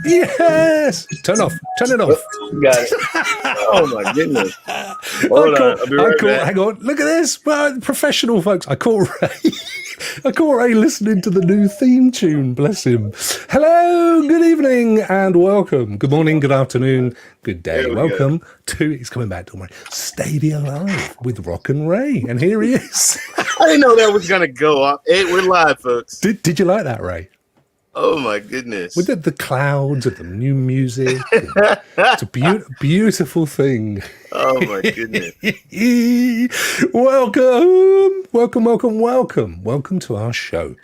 Yes! Turn it off. Got it. Oh my goodness. Hold on. I'll be right back. Hang on. Look at this. Professional folks. I caught Ray listening to the new theme tune. Bless him. Hello, good evening, and welcome. Good morning, good afternoon, good day. Welcome to, he's coming back, don't worry, Stadia Live with Rokk and Ray. And here he is. I didn't know that was going to go off. Hey, we're live, folks. Did you like that, Ray? Oh my goodness! With the clouds and the new music, it's a beautiful thing. Oh my goodness! Welcome to our show.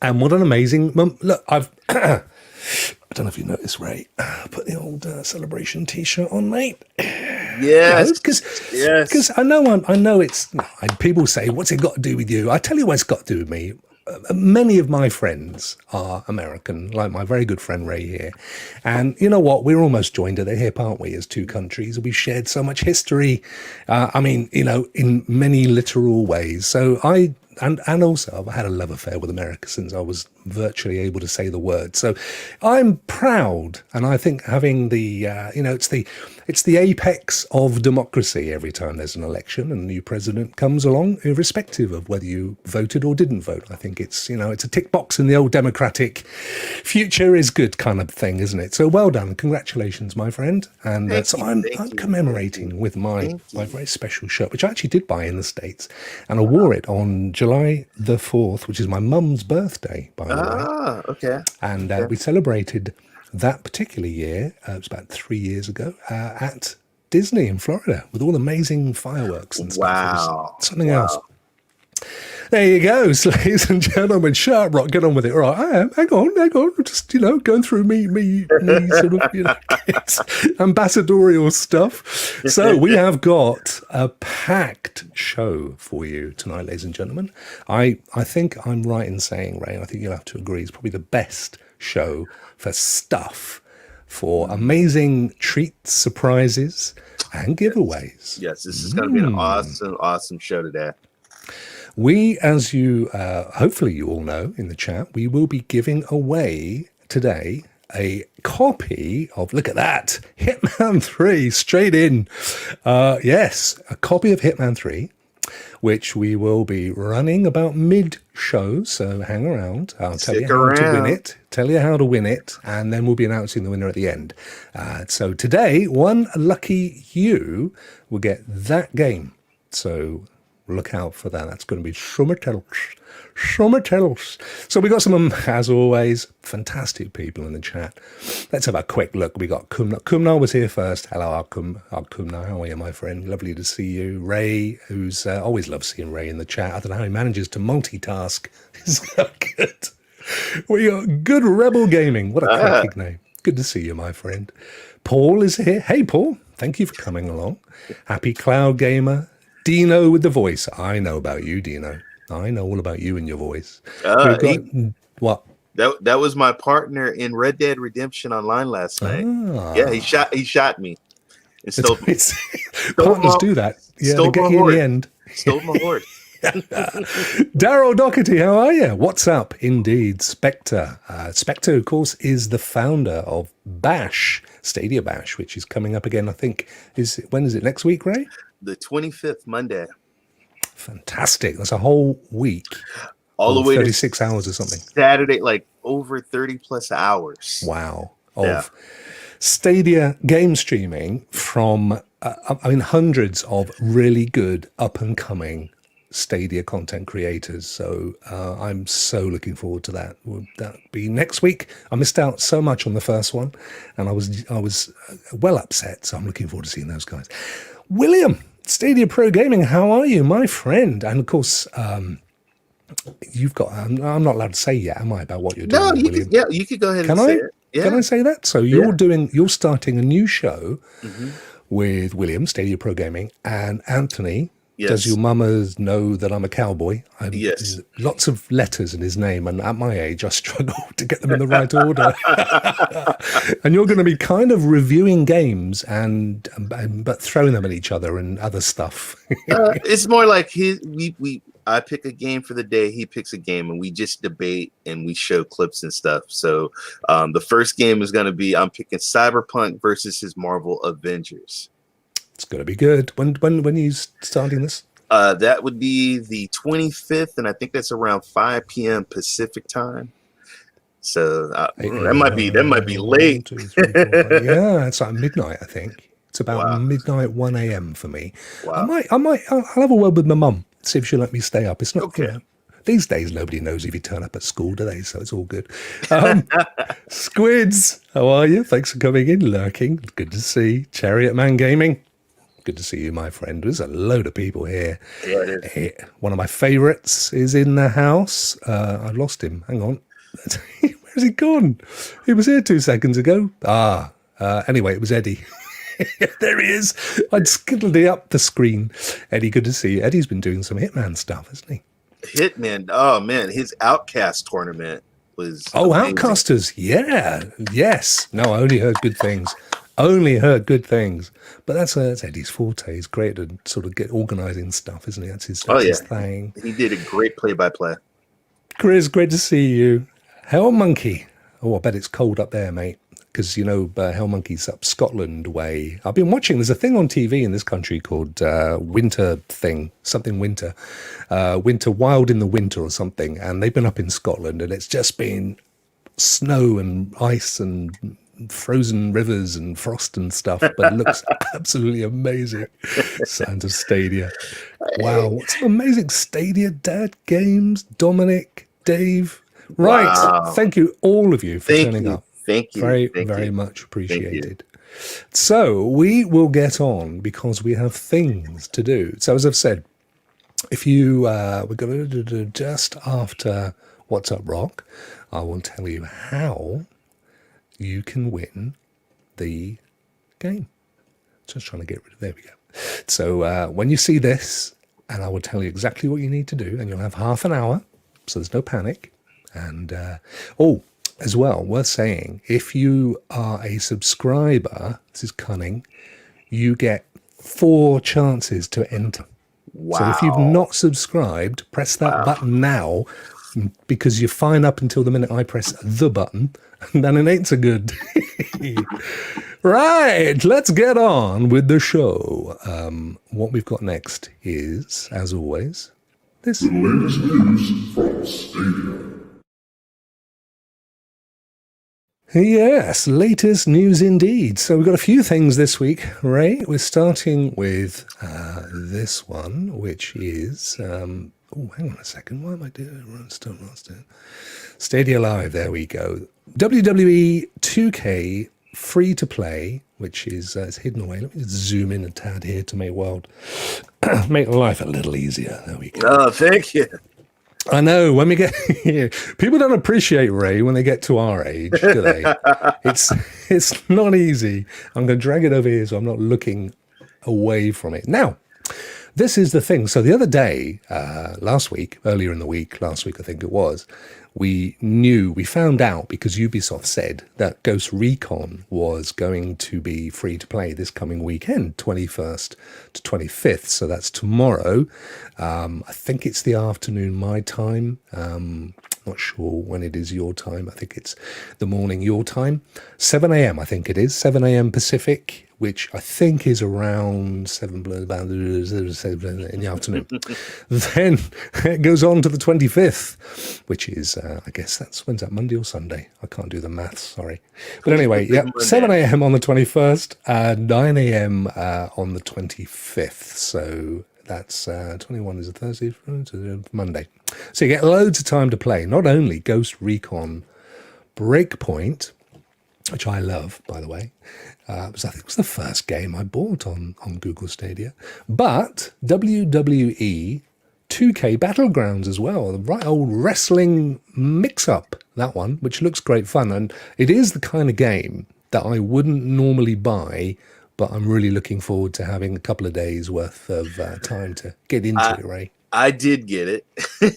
And what an amazing look! I don't know if you noticed, Ray. Put the old celebration T-shirt on, mate. Yes, because I know it's. People say, "What's it got to do with you?" I tell you what it's got to do with me. Many of my friends are American, like my very good friend Ray here. And you know what? We're almost joined at the hip, aren't we, as two countries? We've shared so much history. In many literal ways. So and also I've had a love affair with America since I was virtually able to say the word. So I'm proud, and I think having the it's the apex of democracy every time there's an election and a new president comes along, irrespective of whether you voted or didn't vote. I think it's a tick box in the old democratic future is good kind of thing, isn't it? So well done, congratulations, my friend. And I'm commemorating with my very special shirt, which I actually did buy in the States, and I wore it on July the 4th, which is my mum's birthday, by the way. Okay. And we celebrated that particular year, it was about 3 years ago, at Disney in Florida with all the amazing fireworks and stuff. Wow. Something else. There you go, ladies and gentlemen. Shut up, Rokk, get on with it. All right, I am. Hang on. Just, going through me sort of, ambassadorial stuff. So we have got a packed show for you tonight, ladies and gentlemen. I think I'm right in saying, Ray, and I think you'll have to agree, it's probably the best show for stuff, for amazing treats, surprises, and giveaways. Yes, this is going to be an awesome show today. We, as you hopefully you all know in the chat, we will be giving away today a copy of, look at that, Hitman 3, straight in. Yes, a copy of Hitman 3, which we will be running about mid-show, so hang around. I'll tell you how to win it, and then we'll be announcing the winner at the end. So today, one lucky you will get that game. So look out for that. That's going to be summer tells. So we got some, as always, fantastic people in the chat. Let's have a quick look. We got Kumna. Kumna was here first. Hello, Kumna. How are you, my friend? Lovely to see you. Ray, who's always loves seeing Ray in the chat. I don't know how he manages to multitask. He's so good. We got Good Rebel Gaming. What a cracking name. Good to see you, my friend. Paul is here. Hey, Paul. Thank you for coming along. Happy Cloud Gamer. Dino with the voice. I know about you, Dino. I know all about you and your voice. What? That was my partner in Red Dead Redemption Online last night. Yeah, he shot me. Partners do that. Yeah, they get you in the end. Stole my horse. Daryl Doherty, how are you? What's up? Indeed, Spectre. Spectre, of course, is the founder of Bash, Stadia Bash, which is coming up again. I think when is it? Next week, Ray? The 25th, Monday. Fantastic. That's a whole week. All the way 36 hours or something. Saturday, like over 30 plus hours. Wow. Of Stadia game streaming from, hundreds of really good up and coming Stadia content creators. So I'm so looking forward to that. Will that be next week? I missed out so much on the first one, and I was well upset. So I'm looking forward to seeing those guys. William, Stadia Pro Gaming, how are you, my friend? And of course, you've got. I'm not allowed to say yet, am I, about what you're doing? No, you could go ahead and say it. Yeah. Can I say that? So you're starting a new show with William, Stadia Pro Gaming, and Anthony. Yes. Does your mama know that I'm a cowboy? Yes. Lots of letters in his name, and at my age, I struggle to get them in the right order. And you're going to be kind of reviewing games but throwing them at each other and other stuff. It's more like I pick a game for the day. He picks a game, and we just debate and we show clips and stuff. So the first game is going to be I'm picking Cyberpunk versus his Marvel Avengers. It's going to be good. When are you starting this? That would be the 25th, and I think that's around 5 p.m. Pacific time. So that might be late. 1, 2, 3, 4, 5. Yeah, it's like midnight. I think it's about midnight, 1 a.m. for me. Wow. I'll have a word with my mum. See if she'll let me stay up. It's not Okay. you know, these days nobody knows if you turn up at school, do they? So it's all good. Squids, how are you? Thanks for coming in, lurking. Good to see. Chariot Man Gaming. Good to see you, my friend. There's a load of people here. Yeah, it is. One of my favorites is in the house. I lost him. Hang on. Where's he gone? He was here 2 seconds ago. Anyway, it was Eddie. There he is. I'd skittled it up the screen. Eddie, good to see you. Eddie's been doing some Hitman stuff, hasn't he? Hitman. Oh man, his Outcast tournament was amazing. Outcasters. Yeah. Yes. No, I only heard good things. But that's Eddie's forte. He's great to sort of get organizing stuff, isn't he? That's his thing. He did a great play-by-play. Chris, great to see you. Hell Monkey. Oh, I bet it's cold up there, mate. Because, Hell Monkey's up Scotland way. I've been watching, there's a thing on TV in this country called Winter Thing, something Winter. Winter, Wild in the Winter or something. And they've been up in Scotland and it's just been snow and ice and frozen rivers and frost and stuff, but it looks absolutely amazing. Sounds of Stadia. Wow, what some amazing Stadia Dad games. Dominic, Dave. Right. Wow. Thank you, all of you, for turning up. Thank you. Very much appreciated. So we will get on because we have things to do. So as I've said, if you we're going to do just after What's Up Rokk, I will tell you how you can win the game. Just trying to get rid of, there we go. So when you see this, and I will tell you exactly what you need to do, and you'll have half an hour, so there's no panic. And as well, worth saying, if you are a subscriber, this is cunning, you get 4 chances to enter. Wow. So if you've not subscribed, press that button now, because you're fine up until the minute I press the button, and then it ain't so good. Right, let's get on with the show. What we've got next is, as always, this. The latest news from Stadia. Yes, latest news indeed. So we've got a few things this week, Ray. We're starting with this one, which is... hang on a second. Why am I doing Stadia Live? There we go. WWE 2K free to play, which is it's hidden away. Let me just zoom in a tad here to make life a little easier. There we go. Oh, thank you. I know, when we get people don't appreciate Ray when they get to our age, do they? It's not easy. I'm going to drag it over here so I'm not looking away from it. Now, this is the thing. So the other day, earlier in the week, last week I think it was, we found out because Ubisoft said that Ghost Recon was going to be free to play this coming weekend, 21st to 25th. So that's tomorrow. I think it's the afternoon my time. Not sure when it is your time. I think it's the morning your time. 7 a.m. I think it is. 7 a.m. Pacific, which I think is around 7 in the afternoon. Then it goes on to the 25th, which is, I guess when's that, Monday or Sunday? I can't do the maths, sorry. But anyway, yeah, 7 a.m. on the 21st, 9 a.m. on the 25th. So that's 21 is a Thursday, Monday. So you get loads of time to play. Not only Ghost Recon Breakpoint, which I love, by the way. I think it was the first game I bought on Google Stadia. But WWE 2K Battlegrounds as well. The right old wrestling mix-up, that one, which looks great fun. And it is the kind of game that I wouldn't normally buy, but I'm really looking forward to having a couple of days worth of time to get into it, Ray. I did get it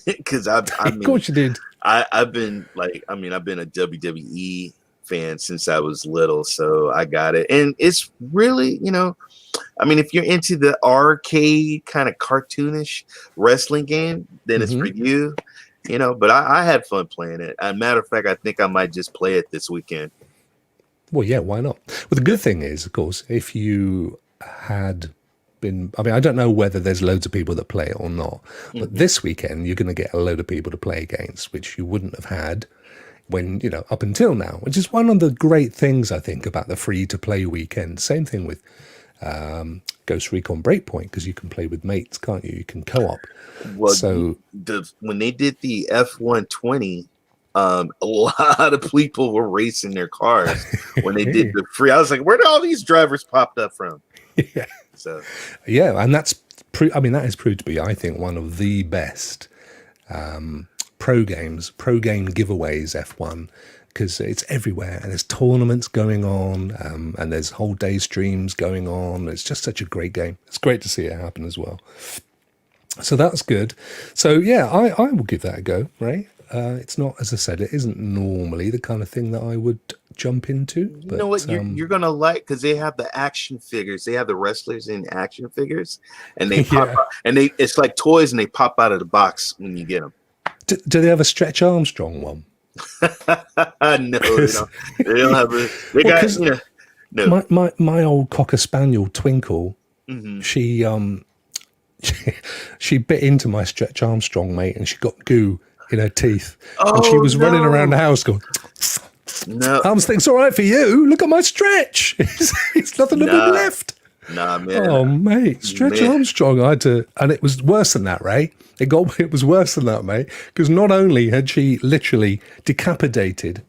because of course you did. I've been a WWE fan since I was little, so I got it, and it's really, I mean, if you're into the arcade kind of cartoonish wrestling game, then it's for you. You know, but I had fun playing it. As a matter of fact, I think I might just play it this weekend. Well, yeah, why not? Well, the good thing is, of course, if you had been, I mean, I don't know whether there's loads of people that play it or not, but this weekend you're going to get a load of people to play against, which you wouldn't have had when, you know, up until now, which is one of the great things, I think, about the free-to-play weekend. Same thing with Ghost Recon Breakpoint, because you can play with mates, can't you? You can co-op. Well, so when they did the F-120, a lot of people were racing their cars when they did the free. I was like, where did all these drivers popped up from? Yeah. So yeah, and that's I mean, that has proved to be, I think, one of the best pro game giveaways, F1, because it's everywhere and there's tournaments going on, and there's whole day streams going on. It's just such a great game. It's great to see it happen as well. So that's good. So yeah, I will give that a go, Ray. It's not, as I said, it isn't normally the kind of thing that I would jump into. But, you know what you're gonna like, because they have the action figures. They have the wrestlers in action figures, and they pop out, and it's like toys, and they pop out of the box when you get them. Do they have a Stretch Armstrong one? No, they don't have a. They got, you know, no. My old Cocker Spaniel Twinkle. She she bit into my Stretch Armstrong, mate, and she got goo in her teeth, and she was running around the house going, no, I was thinking, it's all right for you. Look at my Stretch. It's nothing to be left. Nah, man. Oh, mate, Stretch Armstrong. I had to, and it was worse than that, Ray. It was worse than that, mate, because not only had she literally decapitated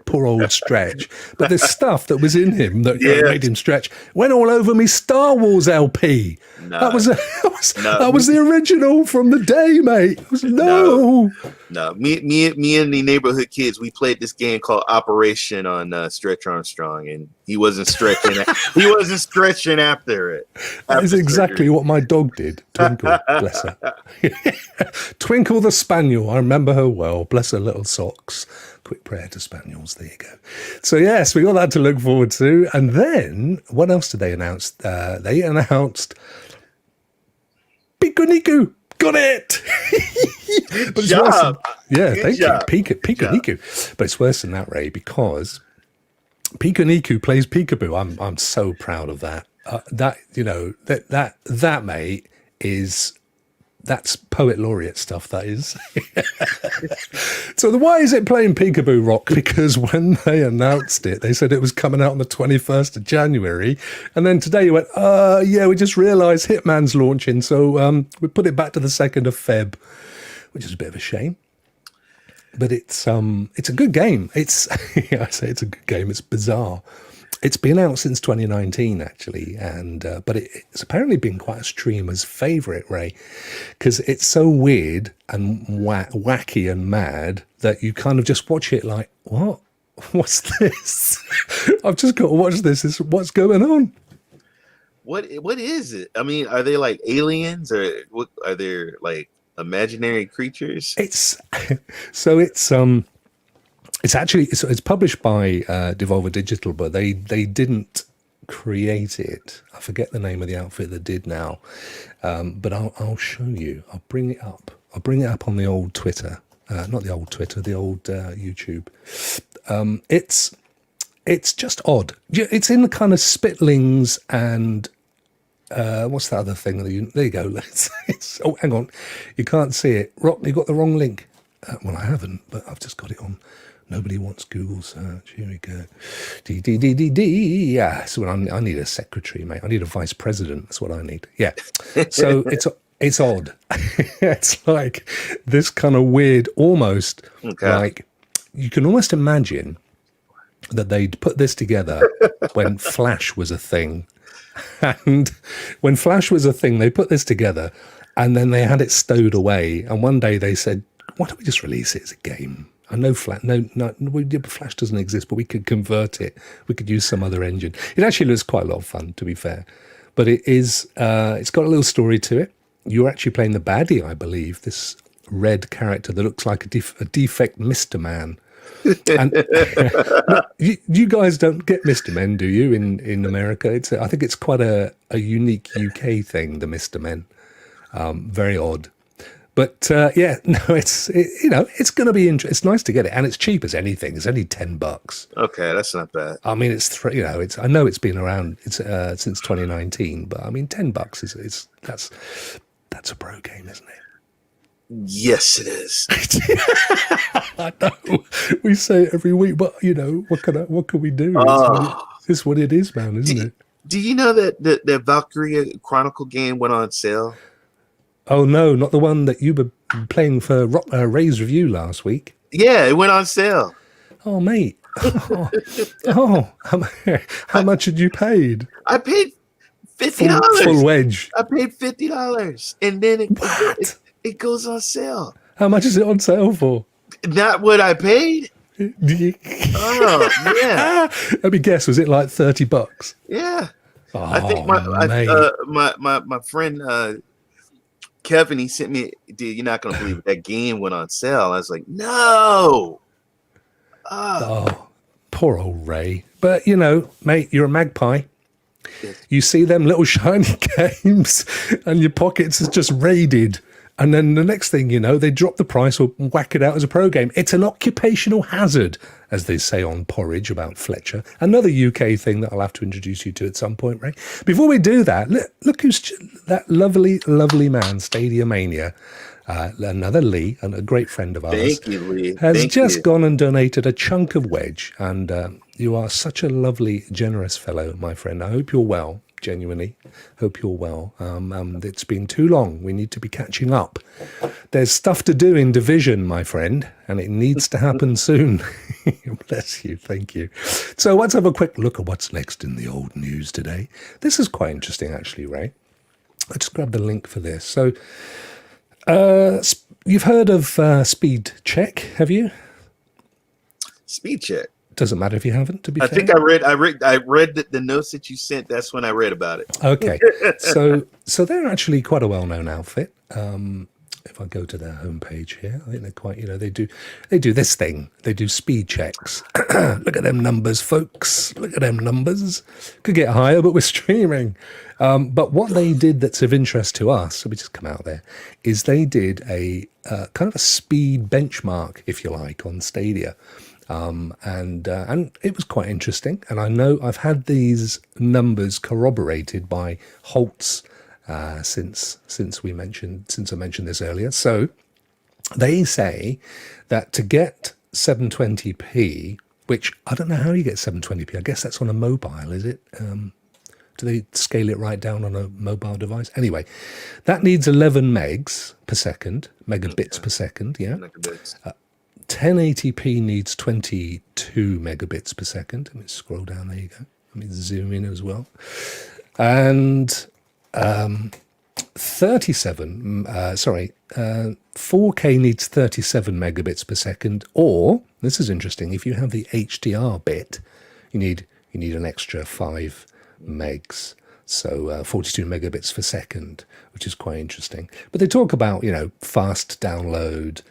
poor old Stretch, but the stuff that was in him that made him stretch went all over me Star Wars LP. No. That was the original from the day, mate. No. Me and the neighborhood kids, we played this game called Operation on Stretch Armstrong, and he wasn't stretching. He wasn't stretching after it. That is exactly what my dog did. Twinkle, bless her. Twinkle the Spaniel. I remember her well. Bless her little socks. Quick prayer to Spaniels. There you go. So yes, we got that to look forward to. And then what else did they announce? They announced Peekaboo. Got it. Good job. Thank you. Peekaboo. But it's worse than that, Ray, because Peekaboo plays Peekaboo. I'm so proud of that. That mate that's poet laureate stuff, that is. So why is it playing Peekaboo, Rokk? Because when they announced it, they said it was coming out on the 21st of January. And then today you went, we just realised Hitman's launching. So we put it back to the 2nd of Feb, which is a bit of a shame. But it's a good game. I say it's a good game. It's bizarre. It's been out since 2019, actually, and but it's apparently been quite a streamer's favourite, Ray, because it's so weird and wacky and mad that you kind of just watch it like, what? What's this? I've just got to watch this. What's going on? What is it? I mean, are they like aliens, or what? Are they like imaginary creatures? It's published by Devolver Digital, but they didn't create it. I forget the name of the outfit that did now, but I'll show you. I'll bring it up on the old Twitter, not the old Twitter, the old YouTube. It's just odd. It's in the kind of Spitlings and what's that other thing? There you go. Oh, hang on, you can't see it. Rokk, you got the wrong link. Well, I haven't, but I've just got it on. Nobody wants Google search. Here we go. Yeah. So I need a secretary, mate. I need a vice president. That's what I need. Yeah. So it's odd. It's like this kind of weird, almost like you can almost imagine that they'd put this together when Flash was a thing. And when Flash was a thing, they put this together and then they had it stowed away. And one day they said, why don't we just release it as a game? I know Flash doesn't exist, but we could convert it. We could use some other engine. It actually looks quite a lot of fun, to be fair. But it's got a little story to it. You're actually playing the baddie, I believe, this red character that looks like a defect Mr. Man. And no, you guys don't get Mr. Men, do you? In America, I think it's quite a unique UK thing. The Mr. Men, very odd. But yeah, no, it's going to be interesting. It's nice to get it, and it's cheap as anything. It's only $10. Okay, that's not bad. I mean, it's I know it's been around since 2019, but I mean, $10 is that's a pro game, isn't it? Yes, it is. I know we say it every week, but what can we do? It's what it is, man, isn't it? Do you know that the Valkyria Chronicle game went on sale? Oh no, not the one that you were playing for Ray's review last week. Yeah, it went on sale. Oh, mate. How much had you paid? I paid $50. Full wedge. I paid $50, and then it goes on sale. How much is it on sale for? Not what I paid. Oh yeah. Let me guess. Was it like $30? Yeah. Oh, I think my friend Kevin, he sent me. Dude, you're not gonna believe it. That game went on sale. I was like, no. Oh, poor old Ray. But mate, you're a magpie. You see them little shiny games, and your pockets is just raided. And then the next thing you know, they drop the price or whack it out as a pro game. It's an occupational hazard, as they say on Porridge about Fletcher. Another UK thing that I'll have to introduce you to at some point, Ray. Before we do that, look who's that lovely, lovely man, Stadia Mania. Another Lee, and a great friend of ours. Thank you, Lee. Has just gone and donated a chunk of wedge. And you are such a lovely, generous fellow, my friend. I hope you're well. Genuinely hope you're well. It's been too long. We need to be catching up. There's stuff to do in Division, my friend, and it needs to happen soon. Bless you. Thank you. So let's have a quick look at what's next in the old news today. This is quite interesting, actually, Ray. I just grabbed the link for this. So you've heard of Speed Check, have you? Speed Check. Doesn't matter if you haven't, to be fair. I think I read the notes that you sent. That's when I read about it. Okay. So they're actually quite a well-known outfit. If I go to their homepage here, I think they're quite, they do this thing. They do speed checks. Look at them numbers, folks. Look at them numbers. Could get higher, but we're streaming. But what they did that's of interest to us, so we just come out there, is they did a kind of a speed benchmark, if you like, on Stadia. And it was quite interesting. And I know I've had these numbers corroborated by Holtz since I mentioned this earlier. So they say that to get 720p, which I don't know how you get 720p. I guess that's on a mobile, is it? Do they scale it right down on a mobile device? Anyway, that needs 11 megabits per second. Yeah. Megabits. 1080p needs 22 megabits per second. Let me scroll down. There you go. Let me zoom in as well. And 4K needs 37 megabits per second. Or, this is interesting, if you have the HDR bit, you need an extra 5 megs. So 42 megabits per second, which is quite interesting. But they talk about, fast download.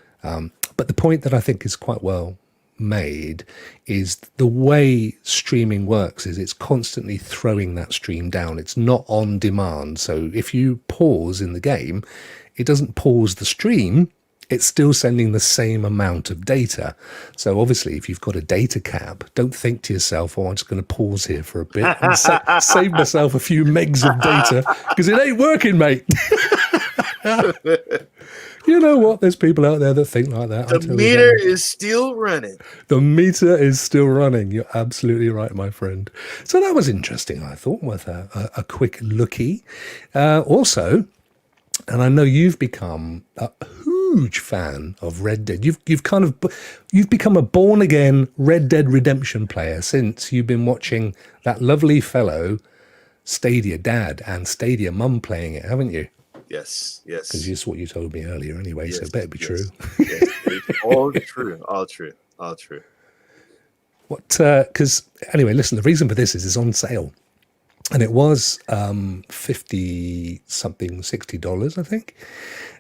But the point that I think is quite well made is the way streaming works is it's constantly throwing that stream down. It's not on demand. So if you pause in the game, it doesn't pause the stream. It's still sending the same amount of data. So obviously, if you've got a data cap, don't think to yourself, I'm just going to pause here for a bit and save myself a few megs of data because it ain't working, mate. You know what? There's people out there that think like that. The meter is still running. The meter is still running. You're absolutely right, my friend. So that was interesting, I thought, with a quick looky. Also, and I know you've become a huge fan of Red Dead. You've become a born again Red Dead Redemption player since you've been watching that lovely fellow Stadia Dad and Stadia Mum playing it, haven't you? Yes. Because it's what you told me earlier anyway, so it better be true. Yes, all true. What? Because anyway, listen, the reason for this is it's on sale. and it was 50 something, $60, I think.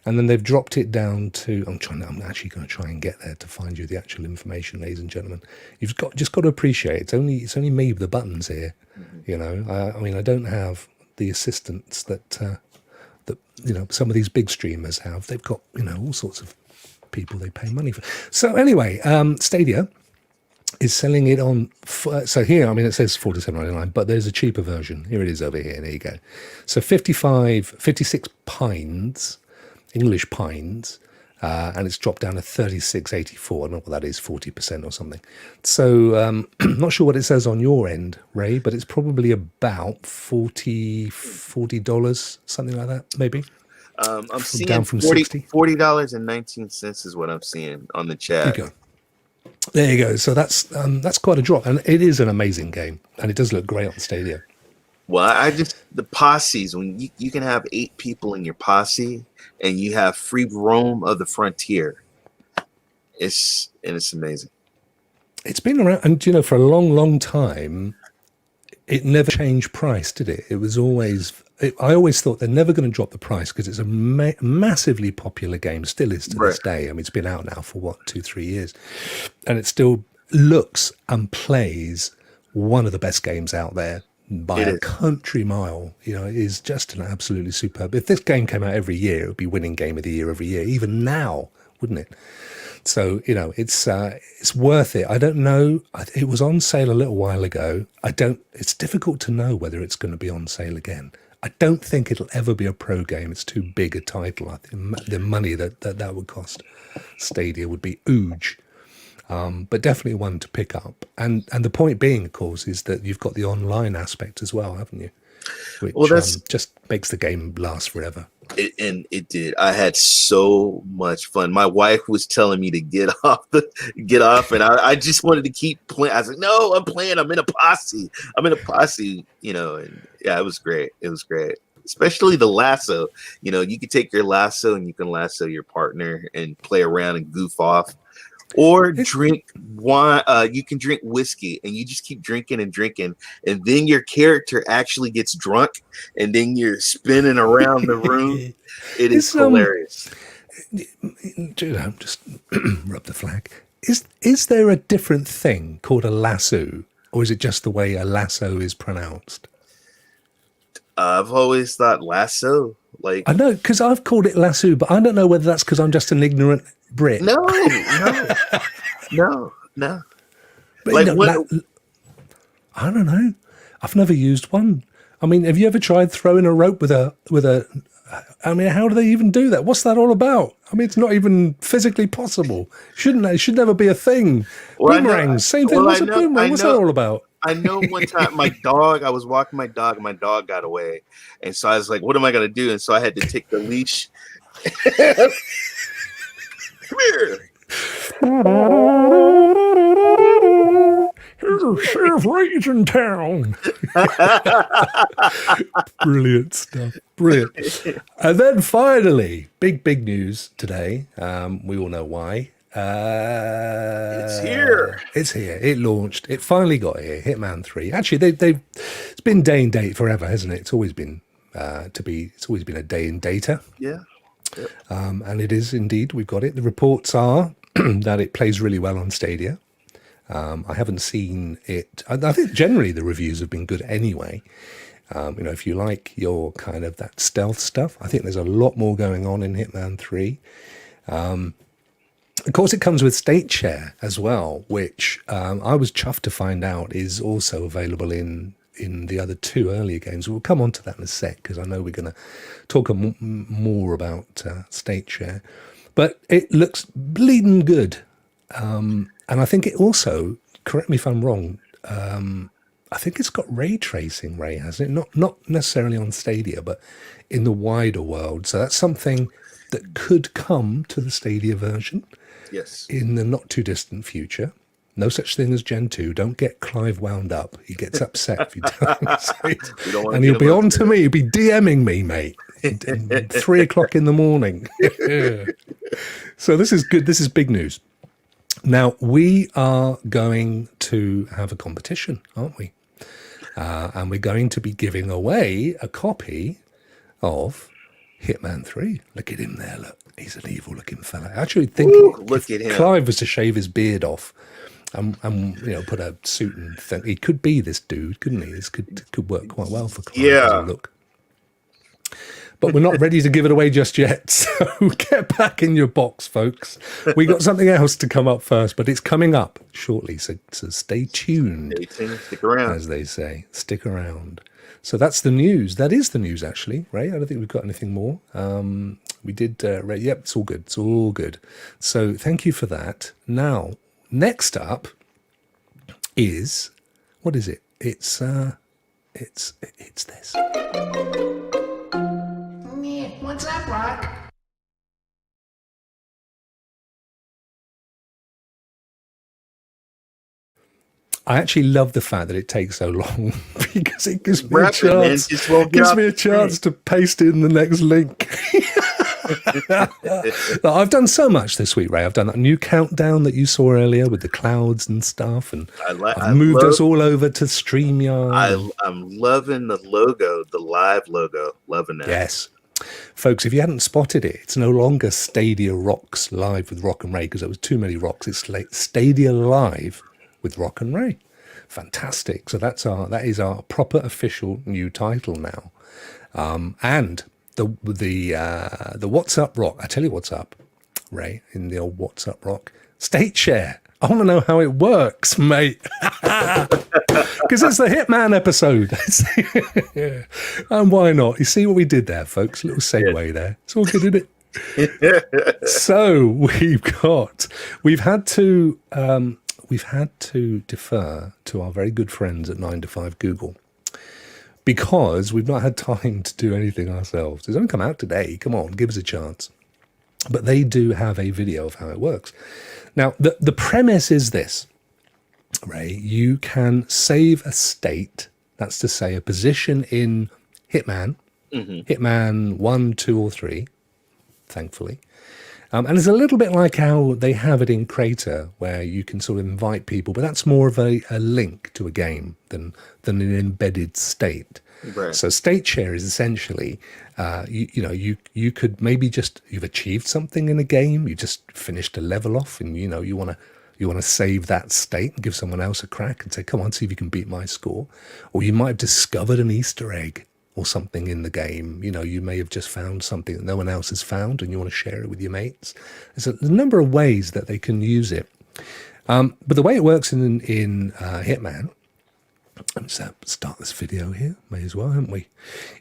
And then they've dropped it down to, I'm actually going to try and get there to find you the actual information, ladies and gentlemen. You've just got to appreciate it's only me with the buttons here. You know, I mean, I don't have the assistants that some of these big streamers have. They've got, all sorts of people they pay money for. So anyway, Stadia is selling it on, so here, I mean, it says $47.99, but there's a cheaper version. Here it is over here. There you go. So 56 pints, English pints, and it's dropped down to 36.84. I don't know what that is, 40% or something. So not sure what it says on your end, Ray, but it's probably about $40, something like that, maybe. I'm seeing down from $40.19 is what I'm seeing on the chat. There you go. So that's quite a drop, and it is an amazing game, and it does look great on Stadia. Well, the posses, when you can have 8 people in your posse and you have free roam of the frontier. It's amazing. It's been around, and for a long time, it never changed price, did it? It was always. I always thought they're never going to drop the price because it's a massively popular game, still is to this day. I mean, it's been out now for 2-3 years, and it still looks and plays one of the best games out there by a country mile. It is just an absolutely superb. If this game came out every year, it would be winning game of the year every year, even now, wouldn't it? So, it's worth it. I don't know. It was on sale a little while ago. It's difficult to know whether it's going to be on sale again. I don't think it'll ever be a pro game. It's too big a title. I think the money that would cost Stadia would be huge. But definitely one to pick up. And the point being, of course, is that you've got the online aspect as well, haven't you? Which just makes the game last forever. It did. I had so much fun. My wife was telling me to get off, and I just wanted to keep playing. I was like, "No, I'm playing. I'm in a posse. And yeah, it was great. It was great, especially the lasso. You can take your lasso and you can lasso your partner and play around and goof off. Or drink wine. You can drink whiskey, and you just keep drinking and drinking, and then your character actually gets drunk, and then you're spinning around the room. It is hilarious. Just rub the flag. Is there a different thing called a lasso, or is it just the way a lasso is pronounced? I've always thought lasso. I know, because I've called it lasso, but I don't know whether that's because I'm just an ignorant Brit. No. But I don't know. I've never used one. I mean, have you ever tried throwing a rope with a? I mean, how do they even do that? What's that all about? I mean, it's not even physically possible. It should never be a thing. Well, boomerangs, same thing. What's a boomerang? What's that all about? I know one time I was walking my dog, and my dog got away. And so I was like, what am I going to do? And so I had to take the leash. Come here. Sheriff Ray's in town. Brilliant stuff. Brilliant. And then finally, big news today. We all know why. It's here. It's here. It launched. It finally got here. Hitman 3. Actually, it's been day and date forever, hasn't it? It's always been It's always been a day in data. Yeah. Yep. And it is indeed. We've got it. The reports are that it plays really well on Stadia. I haven't seen it. I think generally the reviews have been good anyway. If you like your kind of that stealth stuff, I think there's a lot more going on in Hitman 3. Of course, it comes with state share as well, which I was chuffed to find out is also available in the other 2 earlier games. We'll come on to that in a sec, because I know we're going to talk more about state share. But it looks bleeding good. And I think it also, correct me if I'm wrong, I think it's got ray tracing, Ray, hasn't it? Not necessarily on Stadia, but in the wider world. So that's something that could come to the Stadia version. Yes. In the not too distant future. No such thing as Gen 2. Don't get Clive wound up. He gets upset if you don't say it. And he'll be on to me. He'll be DMing me, mate, at 3 o'clock in the morning. So this is good. This is big news. Now, we are going to have a competition, aren't we? And we're going to be giving away a copy of Hitman 3. Look at him there, look. He's an evil-looking fella. I actually think look at him. Clive was to shave his beard off and put a suit and thing. He could be this dude, couldn't he? This could work quite well for Clive as a look. But we're not ready to give it away just yet. So get back in your box, folks. We got something else to come up first, but it's coming up shortly. So stay tuned. Stay tuned. Stick around. As they say, stick around. So that's the news. That is the news, actually, Ray. I don't think we've got anything more. We did, Ray. Yep, it's all good. It's all good. So thank you for that. Now, next up is, what is it? It's this. What's up, Rokk? I actually love the fact that it takes so long because it gives me a chance to paste in the next link. I've done so much this week, Ray. I've done that new countdown that you saw earlier with the clouds and stuff, and I've moved us all over to StreamYard. I'm loving the logo, the live logo. Loving that. Yes. Folks, if you hadn't spotted it, it's no longer Stadia Rocks Live with Rokk and Ray because there was too many rocks. It's Stadia Live with Rokk and Ray. Fantastic. So that is our proper official new title now. And the What's Up Rock. I tell you what's up, Ray, in the old What's Up Rock. State share. I want to know how it works, mate. Because it's the Hitman episode. Yeah. And why not? You see what we did there, folks? A little segue there. It's all good, isn't it? So we've had to defer to our very good friends at 9 to 5 Google because we've not had time to do anything ourselves. It's only come out today. Come on, give us a chance. But they do have a video of how it works. Now, the premise is this, Ray. You can save a state, that's to say a position in Hitman, Hitman 1, 2, or 3, thankfully. And it's a little bit like how they have it in Crater, where you can sort of invite people, but that's more of a link to a game than an embedded state. Right. So state share is essentially, you could maybe you've achieved something in a game, you just finished a level off, and you want to save that state and give someone else a crack and say, come on, see if you can beat my score. Or you might have discovered an Easter egg or something in the game. You may have just found something that no one else has found and you want to share it with your mates. There's a number of ways that they can use it. But the way it works in Hitman, let's start this video here, may as well, haven't we,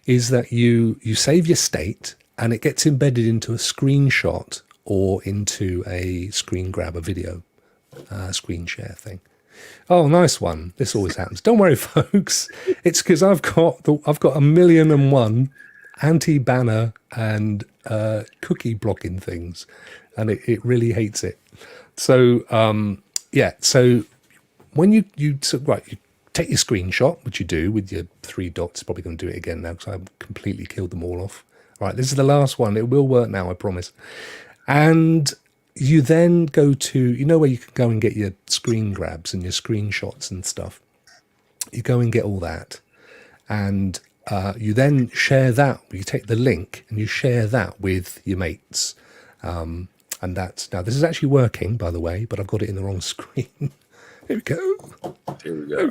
is that you save your state and it gets embedded into a screenshot or into a screen grab, a video screen share thing. Oh, nice one. This always happens. Don't worry, folks. It's because I've got 1,000,001 anti-banner and cookie blocking things, and it really hates it. So So when you take your screenshot, which you do with your 3 dots. Probably going to do it again now because I've completely killed them all off. Right, this is the last one. It will work now, I promise. And you then go to, where you can go and get your screen grabs and your screenshots and stuff. You go and get all that. And you then share that. You take the link and you share that with your mates. And now this is actually working, by the way, but I've got it in the wrong screen. Here we go.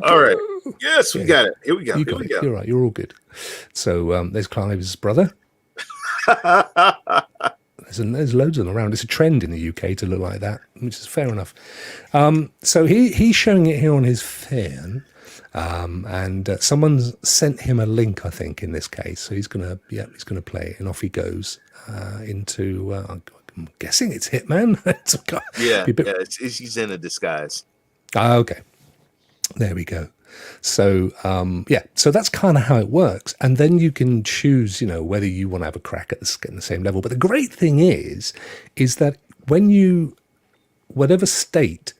All right. Yes, we got it. Here we go. You got it. You're right. You're all good. So there's Clive's brother. There's loads of them around. It's a trend in the UK to look like that, which is fair enough. So he's showing it here on his phone, and someone's sent him a link, I think, in this case. So he's gonna play it, and off he goes into. I'm guessing it's Hitman. He's in a disguise. Okay, there we go. So so that's kind of how it works, and then you can choose, whether you want to have a crack at getting the same level. But the great thing is that when whatever state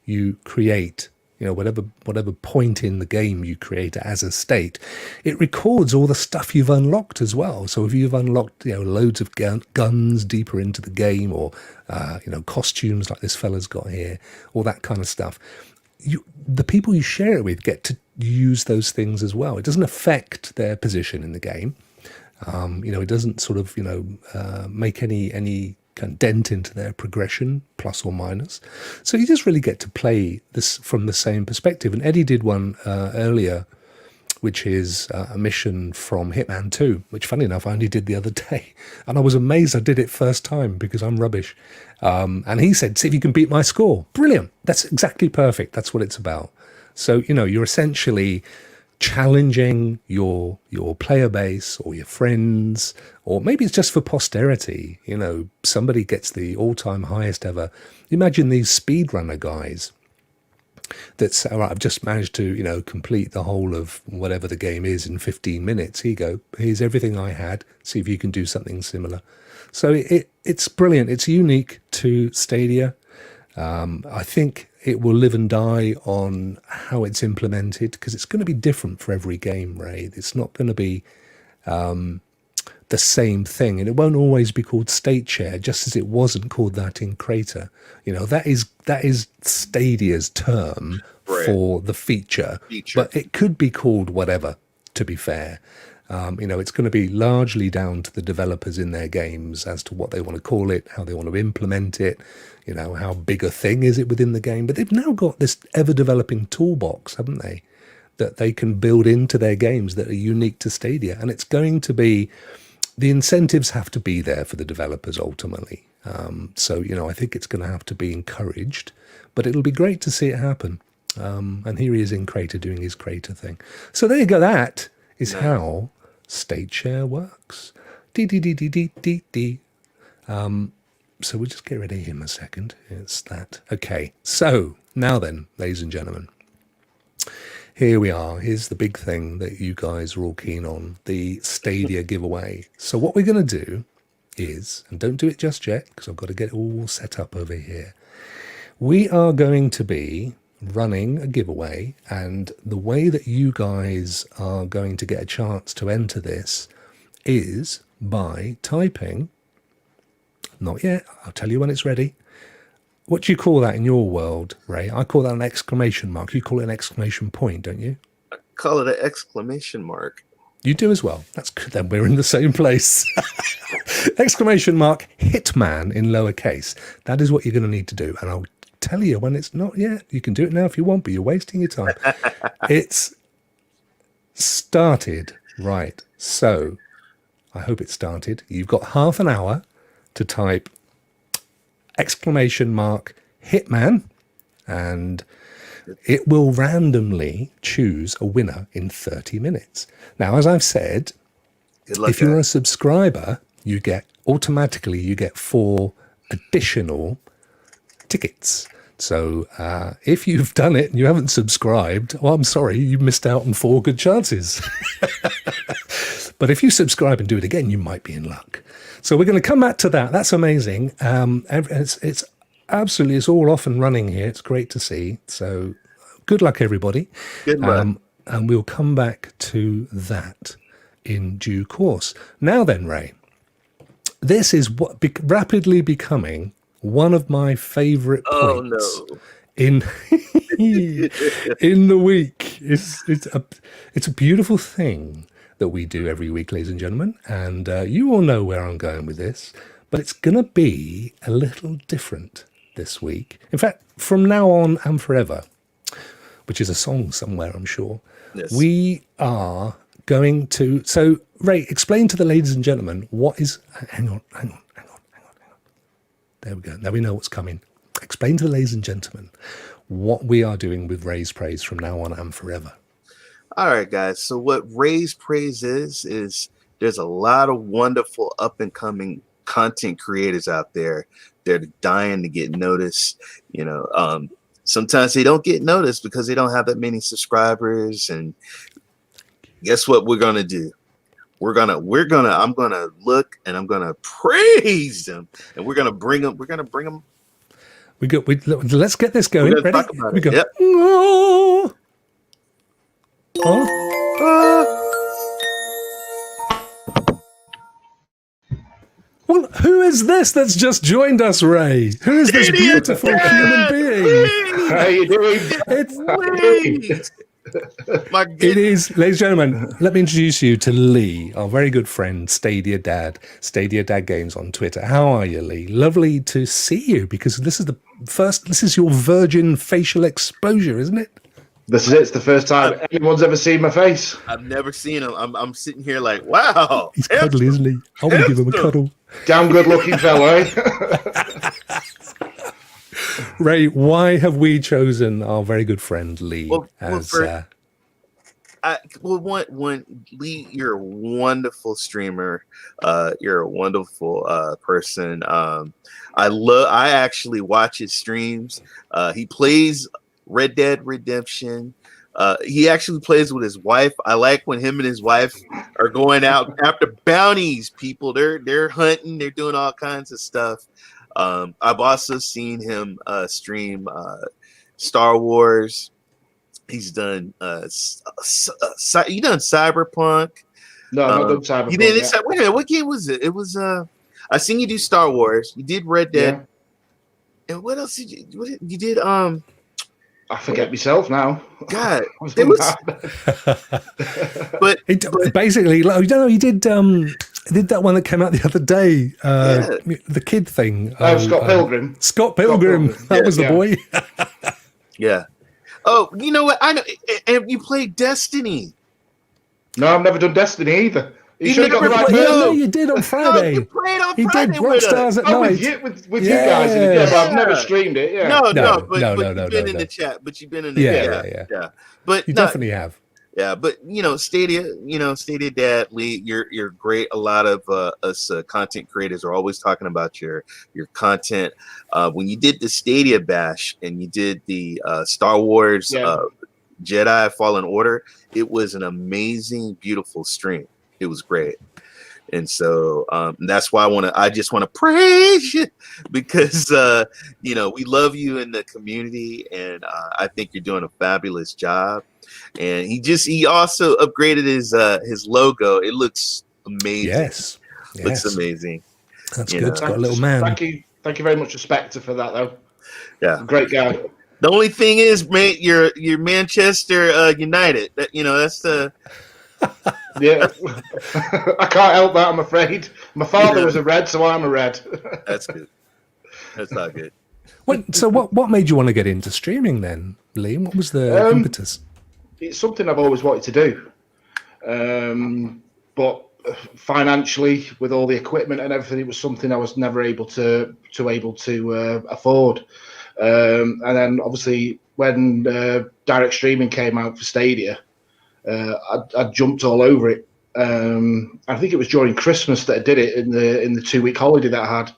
you create, whatever point in the game you create as a state, it records all the stuff you've unlocked as well. So if you've unlocked loads of guns deeper into the game, or costumes like this fella's got here, all that kind of stuff, the people you share it with get use those things as well. It doesn't affect their position in the game. It doesn't sort of, make any kind of dent into their progression, plus or minus. So you just really get to play this from the same perspective. And Eddie did one earlier, which is a mission from Hitman 2, which, funny enough, I only did the other day. And I was amazed I did it first time because I'm rubbish. And he said, see if you can beat my score. Brilliant. That's exactly perfect. That's what it's about. So, you're essentially challenging your player base or your friends, or maybe it's just for posterity. Somebody gets the all-time highest ever. Imagine these speedrunner guys that say, all right, I've just managed to complete the whole of whatever the game is in 15 minutes. Here you go, here's everything I had, see if you can do something similar. So it's brilliant. It's unique to Stadia. I think it will live and die on how it's implemented, because it's going to be different for every game, Ray. It's not going to be the same thing, and it won't always be called state share, just as it wasn't called that in Crater. That is Stadia's term for the feature, but it could be called whatever, to be fair. It's going to be largely down to the developers in their games as to what they want to call it, how they want to implement it, how big a thing is it within the game. But they've now got this ever-developing toolbox, haven't they, that they can build into their games that are unique to Stadia. And it's going to be, the incentives have to be there for the developers ultimately. So I think it's going to have to be encouraged, but it'll be great to see it happen. And here he is in Crater doing his Crater thing. So there you go. That is how state share works. So we'll just get rid of him a second. It's that. Okay. So now then, ladies and gentlemen, here we are. Here's the big thing that you guys are all keen on, the Stadia giveaway. So what we're going to do is, and don't do it just yet, because I've got to get it all set up over here. We are going to be running a giveaway, and the way that you guys are going to get a chance to enter this is by typing, not yet, I'll tell you when it's ready. What do you call that in your world, Ray? I call that an exclamation mark. You call it an exclamation point, don't you? I call it an exclamation mark. You do as well. That's good. Then we're in the same place. Exclamation mark Hitman in lowercase. That is what you're going to need to do. And I'll tell you when it's not yet. You can do it now if you want, but you're wasting your time. It's started. Right. So I hope it started. You've got half an hour to type exclamation mark Hitman, and it will randomly choose a winner in 30 minutes. Now, as I've said, if you're a subscriber, you get 4 additional tickets. So if you've done it and you haven't subscribed, well, I'm sorry, you missed out on 4 good chances. But if you subscribe and do it again, you might be in luck. So we're going to come back to that. That's amazing. It's absolutely, it's all off and running here. It's great to see. So good luck, everybody. Good luck. And we'll come back to that in due course. Now then, Ray, this is what rapidly becoming one of my favorite points in in the week. It's a beautiful thing that we do every week, ladies and gentlemen, and you all know where I'm going with this, but it's going to be a little different this week. In fact, from now on and forever, which is a song somewhere, I'm sure, yes. We are going to... So, Ray, explain to the ladies and gentlemen what is... Hang on. There we go. Now we know what's coming. Explain to the ladies and gentlemen what we are doing with Ray's Praise from now on and forever. All right, guys. So what Ray's Praise is there's a lot of wonderful up-and-coming content creators out there. They're dying to get noticed. Sometimes they don't get noticed because they don't have that many subscribers. And guess what we're gonna do? I'm gonna look and I'm gonna praise them, and we're gonna bring them. Let's get this going. Ready? Talk about we it. go. Yep. Well, who is this that's just joined us, Ray? Who is this beautiful human being? How you doing? It's My It is, ladies and gentlemen, let me introduce you to Lee, our very good friend, Stadia Dad Games on Twitter. How are you, Lee? Lovely to see you, because this is your virgin facial exposure, isn't it? This is it. It's the first time anyone's ever seen my face. I've never seen him. I'm sitting here like, wow. He's cuddly, isn't he? I want to give him a cuddle. Damn good looking fellow, eh? Ray, why have we chosen our very good friend Lee Lee, you're a wonderful streamer. You're a wonderful person. I actually watch his streams. He plays Red Dead Redemption. He actually plays with his wife. I like when him and his wife are going out after bounties. People, they're hunting. They're doing all kinds of stuff. I've also seen him stream Star Wars. He's done Cyberpunk. No, I'm not done Cyberpunk. You did wait a minute, what game was it? It was I seen you do Star Wars. You did Red Dead. Yeah. And what else did you? You did I forget myself now. God, it was. but basically, like, you know, he did that one that came out the other day, the kid thing. Scott Pilgrim. Scott Pilgrim. That was the boy. Yeah. Oh, you know what? I know. And you played Destiny. No, I've never done Destiny either. You should have got the right No, you did on Friday. You played on He Friday did Rockstars at night. With you guys. Yeah, but I've never streamed it. Yeah. No, but you've been in the chat. But you've been in the yeah. But you definitely have. Yeah, but Stadia Dad, Lee, you're great. A lot of us content creators are always talking about your content. When you did the Stadia Bash and you did the Star Wars Jedi Fallen Order, it was an amazing, beautiful stream. It was great. And so that's why I just want to praise you, because we love you in the community, and I think you're doing a fabulous job. And he also upgraded his logo. It looks amazing. Yes. Looks amazing. That's good. It's got a little man. Thank you very much to Spectre for that, though. Yeah. Great guy. The only thing is, mate, you're Manchester United. That's the Yeah. I can't help that, I'm afraid. My father was a Red, so I'm a Red. That's good. That's not good. So what made you want to get into streaming then, Liam? What was the impetus? It's something I've always wanted to do, but financially, with all the equipment and everything, it was something I was never able to afford. And then obviously, when direct streaming came out for Stadia, I jumped all over it. I think it was during Christmas that I did it in the 2-week holiday that I had.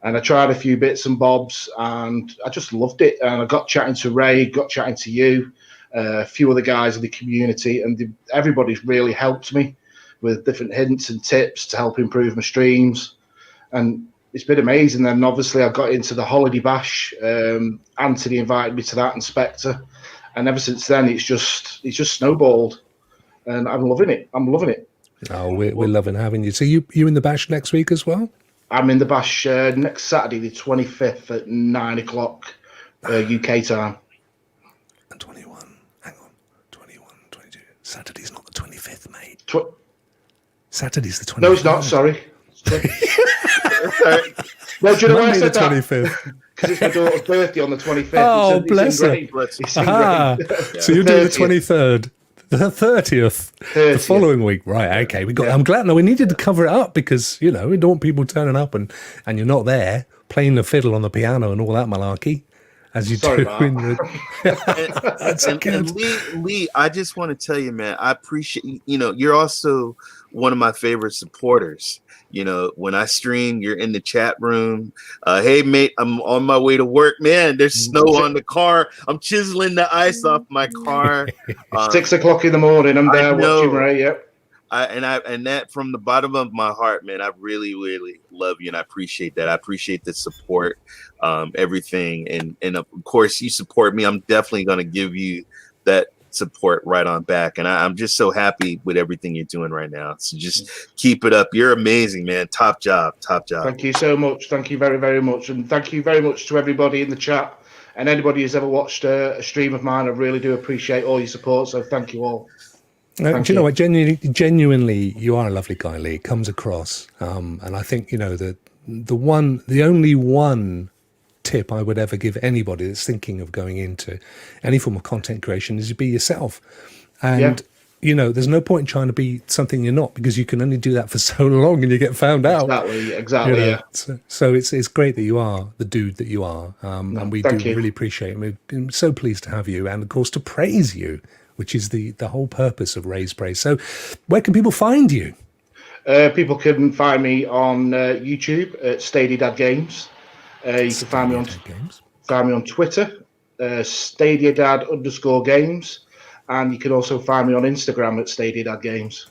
And I tried a few bits and bobs, and I just loved it. And I got chatting to Ray, got chatting to you, a few other guys in the community, and everybody's really helped me with different hints and tips to help improve my streams. And it's been amazing. Then obviously I got into the Holiday Bash. Anthony invited me to that, and Spectre. And ever since then, it's just snowballed, and I'm loving it. Oh, we're loving having you. So you in the Bash next week as well? I'm in the Bash next Saturday, the 25th at 9 o'clock UK time. And 21. Hang on. 21, 22. Saturday's not the 25th, mate. Saturday's the 25th. No, it's not. Sorry. No, do you know why I said the 25th? Because it's my daughter's birthday on the 25th. Oh, bless her. So you're doing the 23rd. The 30th, the following week, right? Okay, I'm glad. No, we needed to cover it up because we don't want people turning up and you're not there playing the fiddle on the piano and all that malarkey as you do. And Lee, I just want to tell you, man, I appreciate. You're also one of my favorite supporters. When I stream, you're in the chat room. Hey, mate, I'm on my way to work. Man, there's snow on the car. I'm chiseling the ice off my car. 6 o'clock in the morning. I'm there watching Ray. Yep. And that from the bottom of my heart, man, I really, really love you, and I appreciate that. I appreciate the support, everything, and of course, you support me. I'm definitely going to give you that support right on back, and I'm just so happy with everything you're doing right now. So just keep it up. You're amazing, man. Top job. Thank you so much. Thank you very, very much, and thank you very much to everybody in the chat. And anybody who's ever watched a stream of mine, I really do appreciate all your support. So thank you all. Do you know what? Genuinely, you are a lovely guy, Lee. It comes across, and I think the only one tip I would ever give anybody that's thinking of going into any form of content creation is to be yourself. And there's no point in trying to be something you're not, because you can only do that for so long and you get found out. Exactly. Yeah. So it's great that you are the dude that you are, and we do really appreciate it. We're so pleased to have you, and of course to praise you, which is the whole purpose of Raise Praise. So where can people find you? People can find me on YouTube at Stadia Dad Games. You can find me on Twitter, StadiaDad_games, and you can also find me on Instagram at Stadia Dad Games.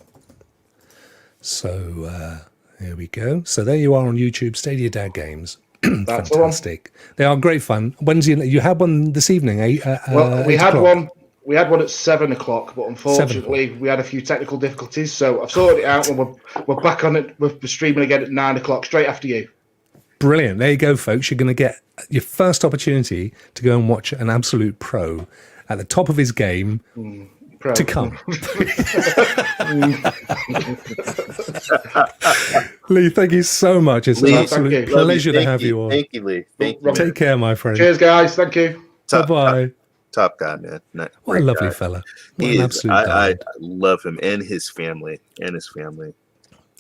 So here we go. So there you are on YouTube, Stadia Dad Games. That's fantastic. They are great fun. You had one this evening, well, we had one. We had one at 7 o'clock, but unfortunately we had a few technical difficulties. So I've sorted it out, and we're back on it. We're streaming again at 9 o'clock, straight after you. Brilliant. There you go, folks. You're going to get your first opportunity to go and watch an absolute pro at the top of his game to come. Lee, thank you so much. It's an absolute pleasure to have you on. Thank you, Lee. Thank you. Take care, my friend. Cheers, guys. Thank you. Bye-bye. Top guy, man. What a lovely fella. What an absolute I love him and his family.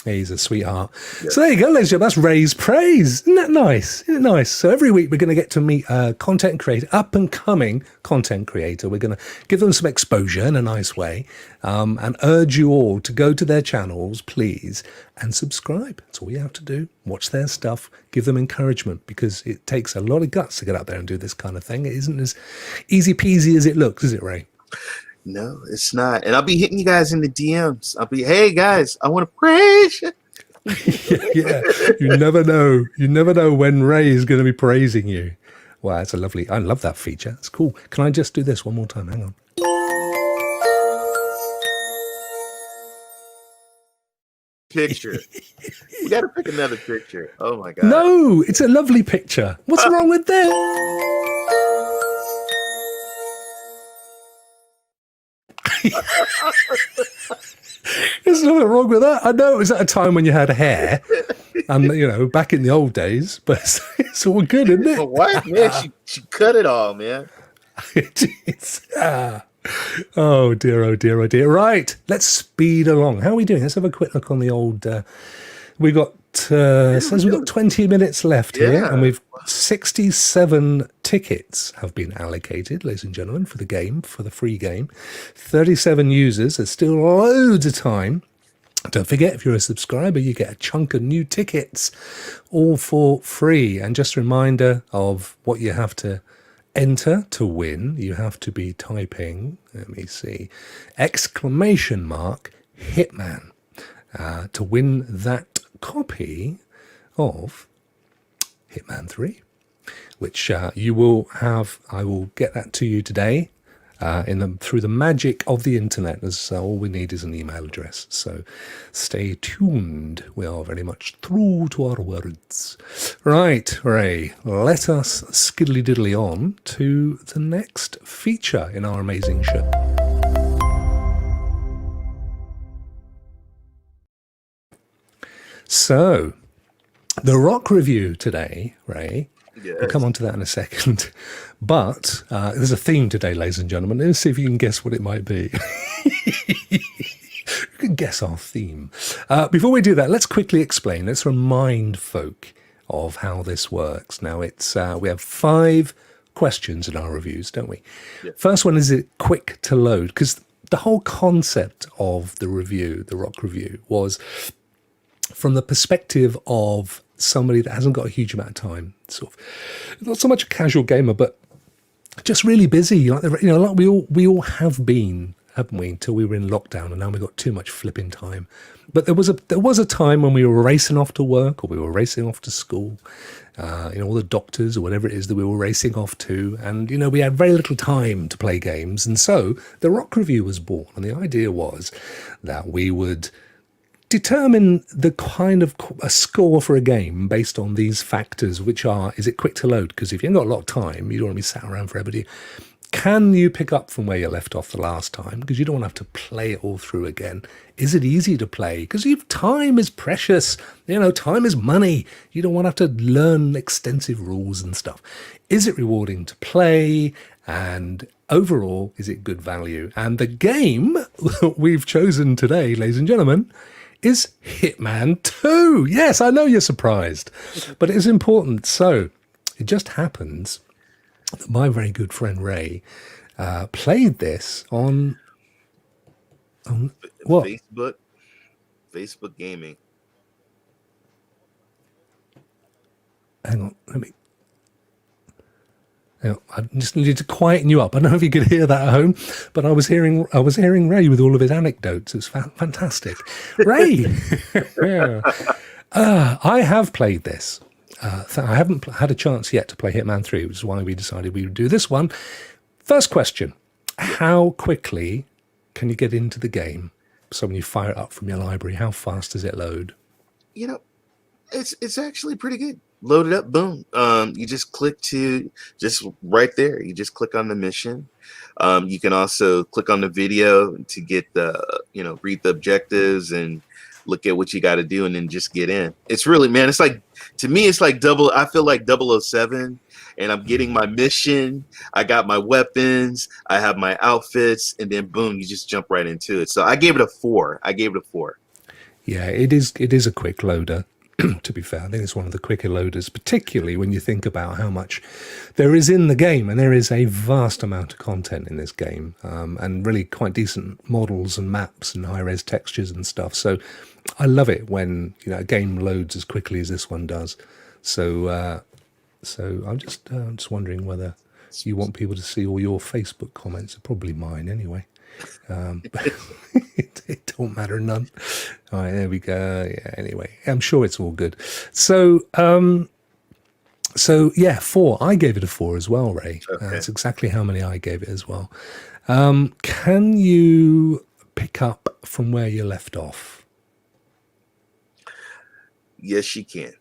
He's a sweetheart. Yeah. So there you go, ladies and gentlemen. That's Raise Praise. Isn't that nice? Isn't it nice? So every week we're going to get to meet a content creator, up and coming content creator. We're going to give them some exposure in a nice way, and urge you all to go to their channels, please, and subscribe. That's all you have to do. Watch their stuff. Give them encouragement, because it takes a lot of guts to get out there and do this kind of thing. It isn't as easy peasy as it looks, is it, Ray? No, it's not. And I'll be hitting you guys in the DMs. I'll be, hey guys, I want to praise you. Yeah. You never know. You never know when Ray is going to be praising you. Wow, that's I love that feature. It's cool. Can I just do this one more time? Hang on. Picture. We got to pick another picture. Oh my God. No, it's a lovely picture. What's wrong with that? There's nothing wrong with that. I know it was at a time when you had hair, and back in the old days, but it's all good, isn't it? But what, man? She cut it all, man. Oh dear, oh dear, oh dear. Right, let's speed along. How are we doing? Let's have a quick look on the old. We've got 20 minutes left here, and we've 67 tickets have been allocated, ladies and gentlemen, for the game, for the free game. 37 users. There's still loads of time. Don't forget, if you're a subscriber, you get a chunk of new tickets, all for free. And just a reminder of what you have to enter to win. You have to be typing, let me see, ! Hitman to win that copy of Hitman 3, which you will have. I will get that to you today through the magic of the internet, as all we need is an email address. So stay tuned. We are very much true to our words. Right, Ray, let us skiddly diddly on to the next feature in our amazing show. So, the Rokk review today, Ray. Yes. We'll come on to that in a second. But there's a theme today, ladies and gentlemen. Let's see if you can guess what it might be. You can guess our theme. Before we do that, let's quickly explain. Let's remind folk of how this works. Now, it's we have 5 questions in our reviews, don't we? Yeah. First one, is it quick to load? Because the whole concept of the review, the Rokk review, was from the perspective of somebody that hasn't got a huge amount of time, sort of not so much a casual gamer, but just really busy. Like we all have been, haven't we, until we were in lockdown, and now we've got too much flipping time. But there was a time when we were racing off to work, or we were racing off to school, all the doctors or whatever it is that we were racing off to, and we had very little time to play games, and so the Rokk review was born, and the idea was that we would determine the kind of a score for a game based on these factors, which are, is it quick to load? Because if you've got a lot of time, you don't want to be sat around forever, do you? Can you pick up from where you left off the last time? Because you don't want to have to play it all through again. Is it easy to play? Because time is precious. Time is money. You don't want to have to learn extensive rules and stuff. Is it rewarding to play? And overall, is it good value? And the game we've chosen today, ladies and gentlemen, is Hitman 2. Yes, I know you're surprised, but it is important. So it just happens that my very good friend Ray played this on what? Facebook gaming. Hang on, I just needed to quieten you up. I don't know if you could hear that at home, but I was hearing Ray with all of his anecdotes. It's fantastic. Ray, I have played this. I haven't had a chance yet to play Hitman 3, which is why we decided we would do this one. First question, how quickly can you get into the game? So when you fire it up from your library, how fast does it load? It's actually pretty good. Load it up, boom. You just click just right there. You just click on the mission. You can also click on the video to get read the objectives and look at what you got to do and then just get in. It's really, man, it's like, to me, it's like I feel like 007 and I'm getting my mission. I got my weapons. I have my outfits, and then boom, you just jump right into it. So I gave it a 4. Yeah, it is a quick loader. To be fair, I think it's one of the quicker loaders, particularly when you think about how much there is in the game, and there is a vast amount of content in this game, and really quite decent models and maps and high-res textures and stuff. So I love it when a game loads as quickly as this one does. So I'm just wondering whether you want people to see all your Facebook comments. Probably mine anyway. It don't matter none. All right, there we go. Yeah, anyway, I'm sure it's all good. So yeah, 4. I gave it a 4 as well, Ray. Okay. That's exactly how many I gave it as well. Can you pick up from where you left off? Yes, you can.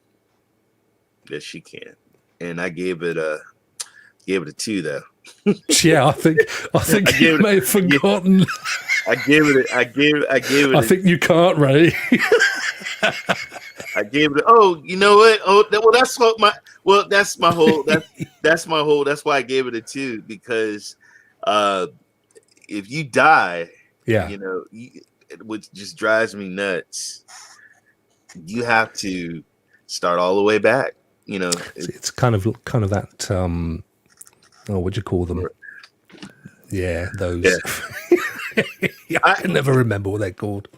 And I gave it a 2 though. Yeah, I think you may have forgotten. I gave it. I think you can't, Ray. I gave it. Oh, you know what? Oh, that's what my. Well, that's my whole. That's my whole. That's why I gave it a 2, because if you die, yeah, which just drives me nuts. You have to start all the way back. It's kind of that. What'd you call them? Yeah, those. Yeah. I can never remember what they're called.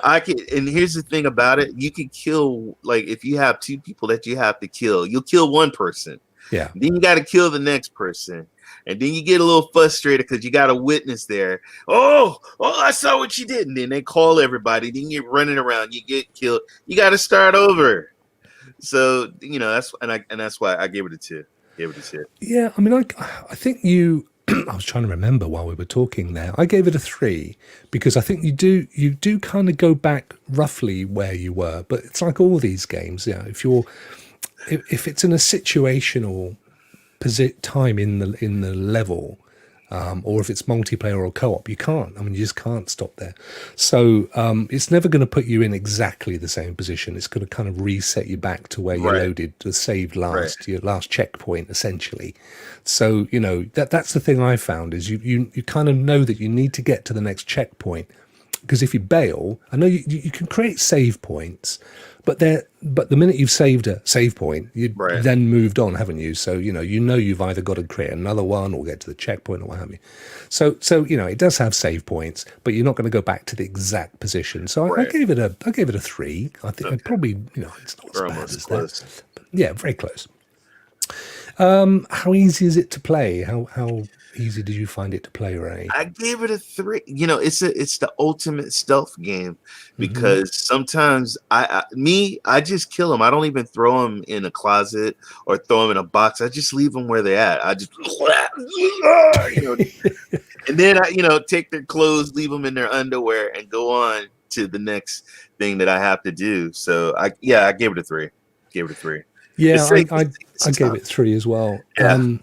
I can, and here's the thing about it: you can kill, like, if you have 2 people that you have to kill, you'll kill one person. Yeah. Then you got to kill the next person, and then you get a little frustrated because you got a witness there. Oh, I saw what you did, and then they call everybody. Then you're running around, you get killed. You got to start over. So that's why I gave it a 2. Yeah, I mean, I think you. I was trying to remember while we were talking there. I gave it a 3 because I think you do kind of go back roughly where you were, but it's like all these games. Yeah, if it's in a situational time in the level, or if it's multiplayer or co-op, you can't. I mean, you just can't stop there. So it's never going to put you in exactly the same position. It's going to kind of reset you back to where you loaded, saved last, your last checkpoint, essentially. So that's the thing I found is you kind of know that you need to get to the next checkpoint, because if you bail, I know you can create save points, but the minute you've saved a save point, you've then moved on, haven't you? So you've either got to create another one or get to the checkpoint or what have you. So it does have save points, but you're not going to go back to the exact position. So I gave it a 3. I think I'd probably it's not as bad as that, but yeah, very close. How easy is it to play? How easy did you find it to play, Ray? I gave it a 3. It's the ultimate stealth game, because sometimes I just kill them. I don't even throw them in a closet or throw them in a box. I just leave them where they're at. I just and then I take their clothes, leave them in their underwear, and go on to the next thing that I have to do. So I gave it a 3. Gave it a 3. Yeah, It's I gave tough. it 3 as well. Yeah.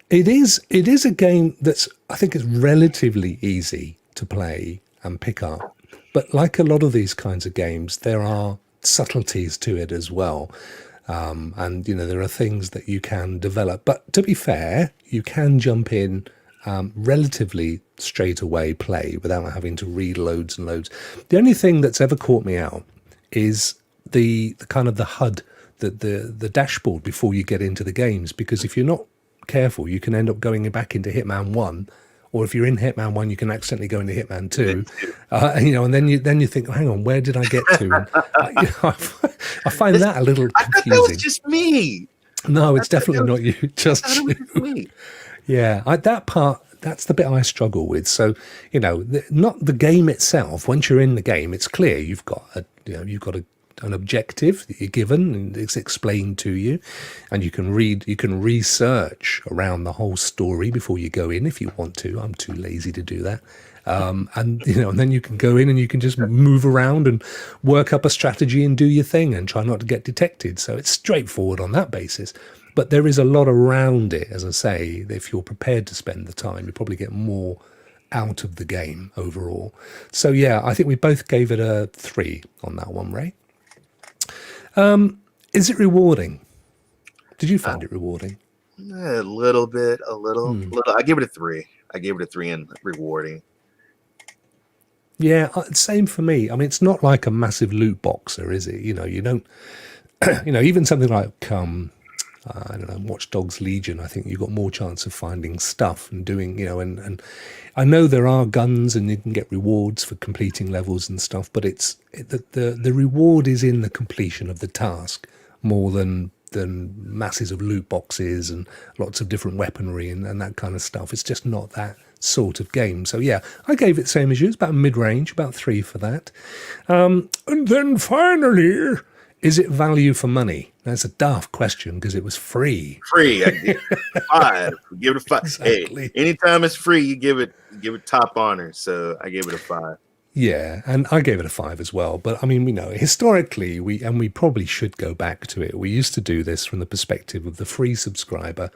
It is a game that's, I think, it's relatively easy to play and pick up. But like a lot of these kinds of games, there are subtleties to it as well. And, there are things that you can develop. But to be fair, you can jump in relatively straight away play without having to read loads and loads. The only thing that's ever caught me out is the kind of the HUD, the dashboard before you get into the games, because if you're not careful, you can end up going back into Hitman 1, or if you're in Hitman 1, you can accidentally go into Hitman 2, and then you think, oh, hang on, where did I get to? And, I find that a little I thought that confusing. was just me. No, it's definitely not you, just I thought it was you. just me. Yeah, that part, that's the bit I struggle with. So, not the game itself. Once you're in the game, it's clear you've got an objective that you're given, and it's explained to you, and you can research around the whole story before you go in if you want to. I'm too lazy to do that. And then you can go in and you can just move around and work up a strategy and do your thing and try not to get detected. So it's straightforward on that basis. But there is a lot around it, as I say. If you're prepared to spend the time, you probably get more out of the game overall. So yeah, I think we both gave it a 3 on that one, Ray. Is it rewarding? Did you find it rewarding? A little bit, a little. I give it a 3. I gave it a 3 and rewarding. Yeah, same for me. I mean, it's not like a massive loot boxer, is it? You don't, even something like, I don't know, Watch Dogs Legion, I think you've got more chance of finding stuff and doing, and I know there are guns and you can get rewards for completing levels and stuff, but the reward is in the completion of the task more than masses of loot boxes and lots of different weaponry and that kind of stuff. It's just not that sort of game. So yeah, I gave it same as you. It's about mid-range, about 3 for that. And then finally, is it value for money? That's a daft question because it was free. Free. I give it a 5. Give it a 5. Exactly. Hey, anytime it's free, you give it top honor. So I gave it a 5. Yeah, and I gave it a 5 as well. But I mean, historically, we probably should go back to it. We used to do this from the perspective of the free subscriber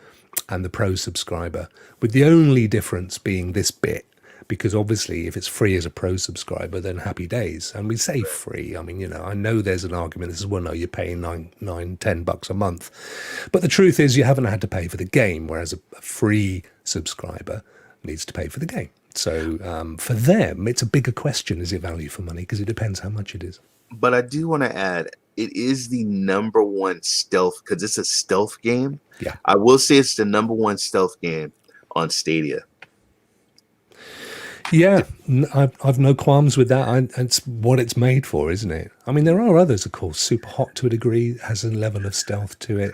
and the pro subscriber, with the only difference being this bit. Because obviously, if it's free as a pro subscriber, then happy days. And we say free. I mean, I know there's an argument. This is, well, no, you're paying $10 a month. But the truth is, you haven't had to pay for the game, whereas a free subscriber needs to pay for the game. So for them, it's a bigger question. Is it value for money? Because it depends how much it is. But I do want to add, it is the number one stealth, because it's a stealth game. Yeah. I will say it's the number one stealth game on Stadia. Yeah, I've no qualms with that. It's what it's made for, isn't it? I mean, there are others, of course. Super Hot to a degree has a level of stealth to it.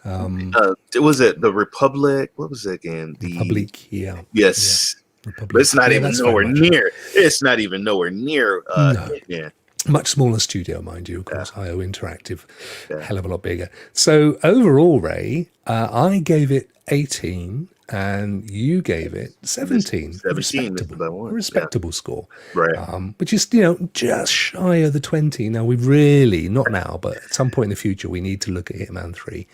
Was it the Republic? What was it again? The Republic, yeah. Yes. Yeah. Republic. But it's not Yeah, even that's nowhere very much it. near. It's not even nowhere near. No. Yeah. Much smaller studio, mind you, of course. IO Interactive, Yeah. hell of a lot bigger. So overall, Ray, I gave it 18 and you gave it 17. 17 is about one. A respectable score. Right. Which is, just shy of the 20. Now, we've really, not now, but at some point in the future, we need to look at Hitman 3.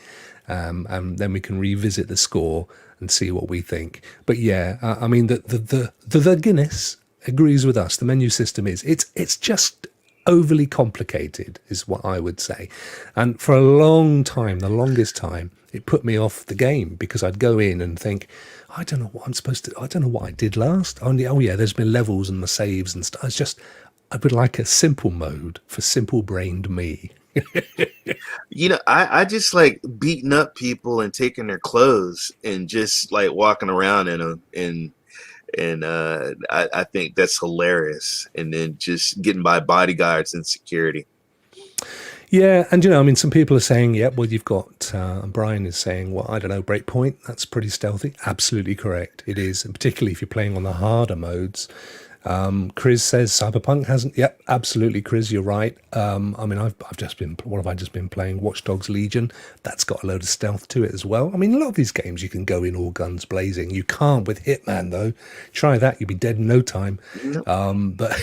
And then we can revisit the score and see what we think. But yeah, I mean, the Guinness agrees with us. The menu system it's just overly complicated, is what I would say. And for a long time, the longest time, it put me off the game because I'd go in and think, I don't know what I'm supposed to, I don't know what I did last. Oh yeah, there's been levels and the saves and stuff. It's just, I would like a simple mode for simple-brained me. I just like beating up people and taking their clothes and just like walking around in them, and I think that's hilarious. And then just getting by bodyguards and security. Yeah, and I mean, some people are saying, yeah, well, you've got, Brian is saying, well, I don't know, Breakpoint, that's pretty stealthy. Absolutely correct, it is, and particularly if you're playing on the harder modes, Chris says Cyberpunk hasn't. Yep, absolutely, Chris, you're right. I mean, I've just been. What have I just been playing? Watch Dogs Legion. That's got a load of stealth to it as well. I mean, a lot of these games you can go in all guns blazing. You can't with Hitman though. Try that, you'll be dead in no time. But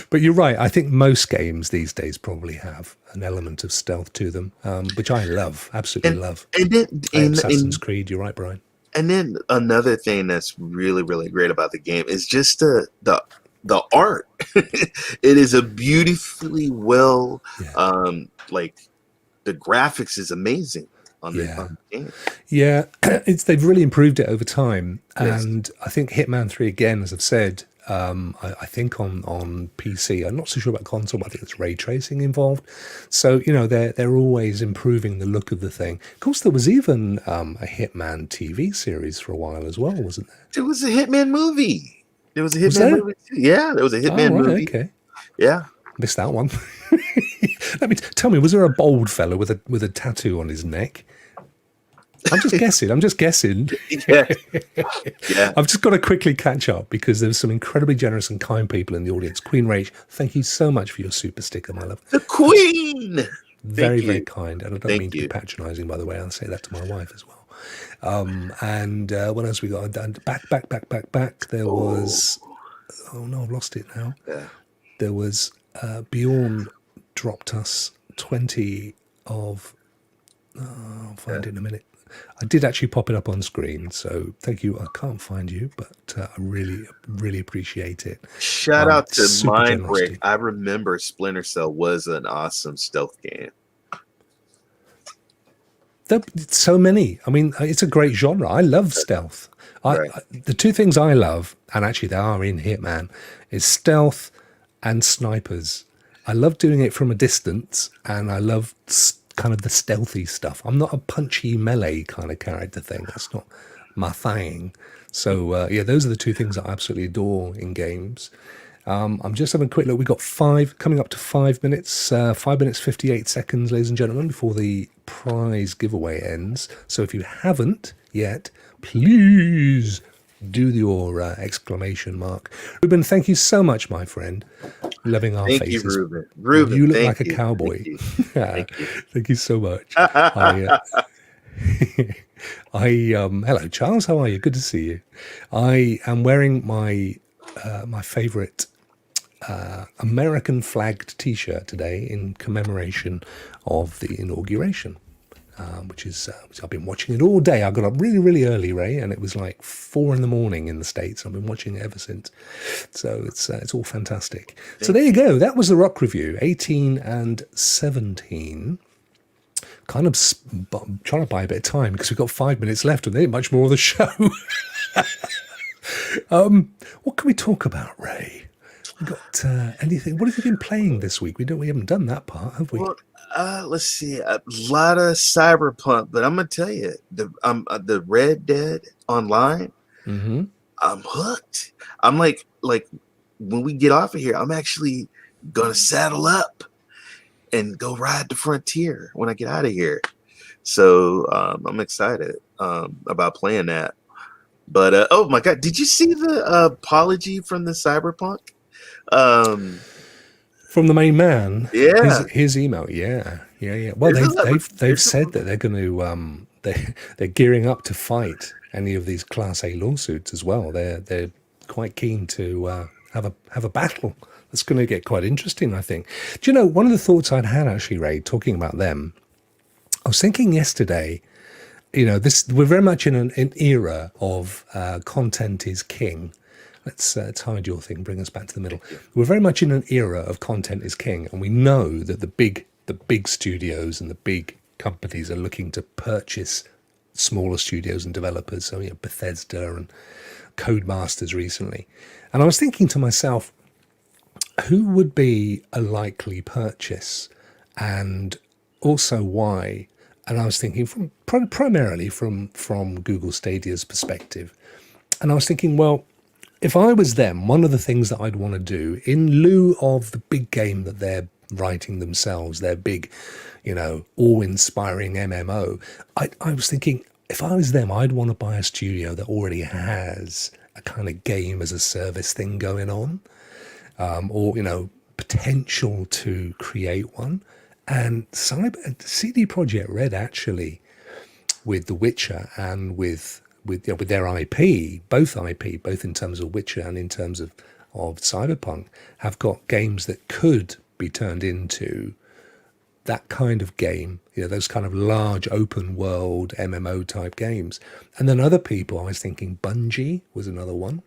but you're right. I think most games these days probably have an element of stealth to them, which I love, absolutely love. And then Assassin's Creed. You're right, Brian. And then another thing that's really, really great about the game is just the art. It is a beautifully well, like the graphics is amazing on the game. Yeah, they've really improved it over time, Yes. and I think Hitman 3 again, as I've said. I think on PC, I'm not so sure about console, but I think there's ray tracing involved. So they're always improving the look of the thing. Of course, there was even a Hitman TV series for a while as well, wasn't there? There was a Hitman movie. There was a Hitman movie too. Yeah, there was a Hitman movie. Okay, Yeah. missed that one. Tell me, was there a bald fella with a tattoo on his neck? I'm just guessing. Yeah. Yeah. I've just got to quickly catch up because there's some incredibly generous and kind people in the audience. Queen Rach, thank you so much for your super sticker, my love. The Queen. Very kind. And I don't Thank mean to you. be patronising, by the way. I'll say that to my wife as well. And what else we got? Back. There was... Oh, no, I've lost it now. Yeah. There was... Bjorn dropped us 20 of... I'll find it in a minute. I did actually pop it up on screen, so thank you. I can't find you, but I really, really appreciate it. Shout out to super Mind generosity. Break. I remember Splinter Cell was an awesome stealth game. So many. I mean, it's a great genre. I love stealth. Right. The two things I love, and actually they are in Hitman, is stealth and snipers. I love doing it from a distance, and I love kind of the stealthy stuff. I'm not a punchy melee kind of character thing. That's not my thing. So those are the two things that I absolutely adore in games. I'm just having a quick look. We've got coming up to 5 minutes, 5 minutes 58 seconds, ladies and gentlemen, before the prize giveaway ends. So if you haven't yet, please do your exclamation mark. Ruben, thank you so much, my friend. Loving our Thank faces. you, Ruben. Ruben, You look thank like a you. cowboy. Thank you. Thank you so much. Hello, Charles. How are you? Good to see you. I am wearing my favorite American flagged T-shirt today in commemoration of the inauguration, which I've been watching it all day. I got up really, really early, Ray, and it was like 4 a.m. in the States. I've been watching it ever since. So it's all fantastic. So there you go. That was the Rokk review, 18 and 17. Kind of trying to buy a bit of time because we've got 5 minutes left and there ain't much more of the show. What can we talk about, Ray? We got anything? What have you been playing this week? We haven't done that part, have we? Well, let's see. A lot of Cyberpunk, but I'm gonna tell you, the Red Dead Online. Mm-hmm. I'm hooked. I'm like when we get off of here, I'm actually gonna saddle up and go ride the frontier when I get out of here. So I'm excited about playing that. But oh my god, did you see the apology from the Cyberpunk? From the main man, Yeah. his email, yeah. Well, they've said that they're going to they're gearing up to fight any of these Class A lawsuits as well. They're quite keen to have a battle. That's going to get quite interesting, I think. Do you know, one of the thoughts I'd had actually, Ray, talking about them, I was thinking yesterday. We're very much in an era of content is king. Let's hide your thing, bring us back to the middle. We're very much in an era of content is king, and we know that the big studios and the big companies are looking to purchase smaller studios and developers. So Bethesda and Codemasters recently. And I was thinking to myself, who would be a likely purchase, and also why? And I was thinking primarily from Google Stadia's perspective. And I was thinking, well, if I was them, one of the things that I'd want to do in lieu of the big game that they're writing themselves, their big, awe-inspiring MMO, I was thinking, if I was them, I'd want to buy a studio that already has a kind of game as a service thing going on, or potential to create one. And CD Projekt Red actually, with The Witcher and with their IP, both in terms of Witcher and in terms of Cyberpunk, have got games that could be turned into that kind of game, those kind of large open world MMO type games. And then other people, I was thinking Bungie was another one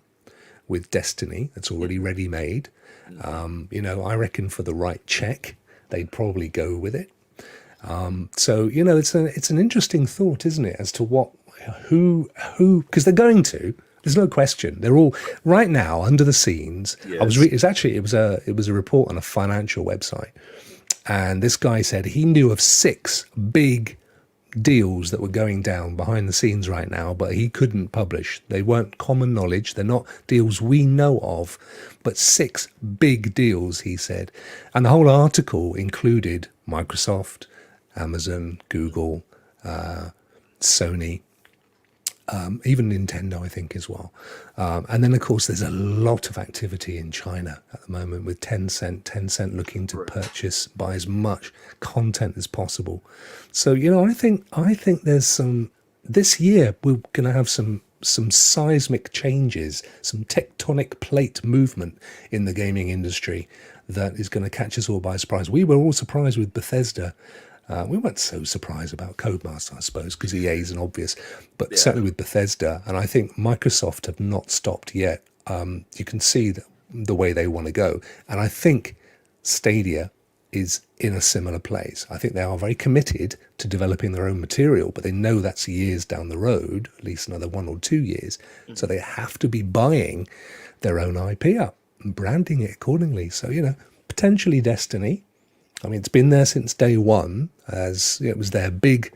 with Destiny that's already ready made. I reckon for the right check, they'd probably go with it. So it's an interesting thought, isn't it, as to who because they're going to. There's no question. They're all right now under the scenes. Yes. It was a report on a financial website, and this guy said he knew of 6 big deals that were going down behind the scenes right now, but he couldn't publish. They weren't common knowledge. They're not deals we know of, but 6 big deals, he said. And the whole article included Microsoft, Amazon, Google, Sony, even Nintendo, I think, as well. And then, of course, there's a lot of activity in China at the moment with Tencent looking to buy as much content as possible. So, I think there's this year we're going to have some seismic changes, some tectonic plate movement in the gaming industry that is going to catch us all by surprise. We were all surprised with Bethesda. We weren't so surprised about Codemaster, I suppose, because EA is an obvious, but certainly with Bethesda, and I think Microsoft have not stopped yet. You can see the way they want to go, and I think Stadia is in a similar place. I think they are very committed to developing their own material, but they know that's years down the road, at least another 1 or 2 years, so they have to be buying their own IP up and branding it accordingly. So, potentially Destiny. I mean, it's been there since day one, as it was their big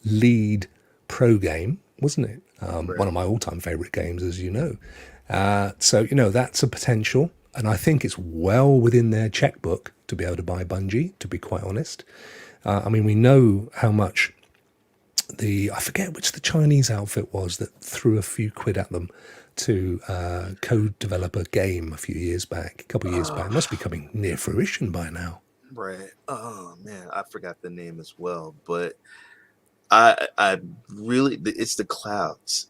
lead pro game, wasn't it? One of my all-time favorite games, as you know. So, that's a potential. And I think it's well within their checkbook to be able to buy Bungie, to be quite honest. I mean, we know how much I forget which the Chinese outfit was that threw a few quid at them to co-develop a game a couple of years back. It must be coming near fruition by now. Right. Oh man, I forgot the name as well. But I really, it's the clouds.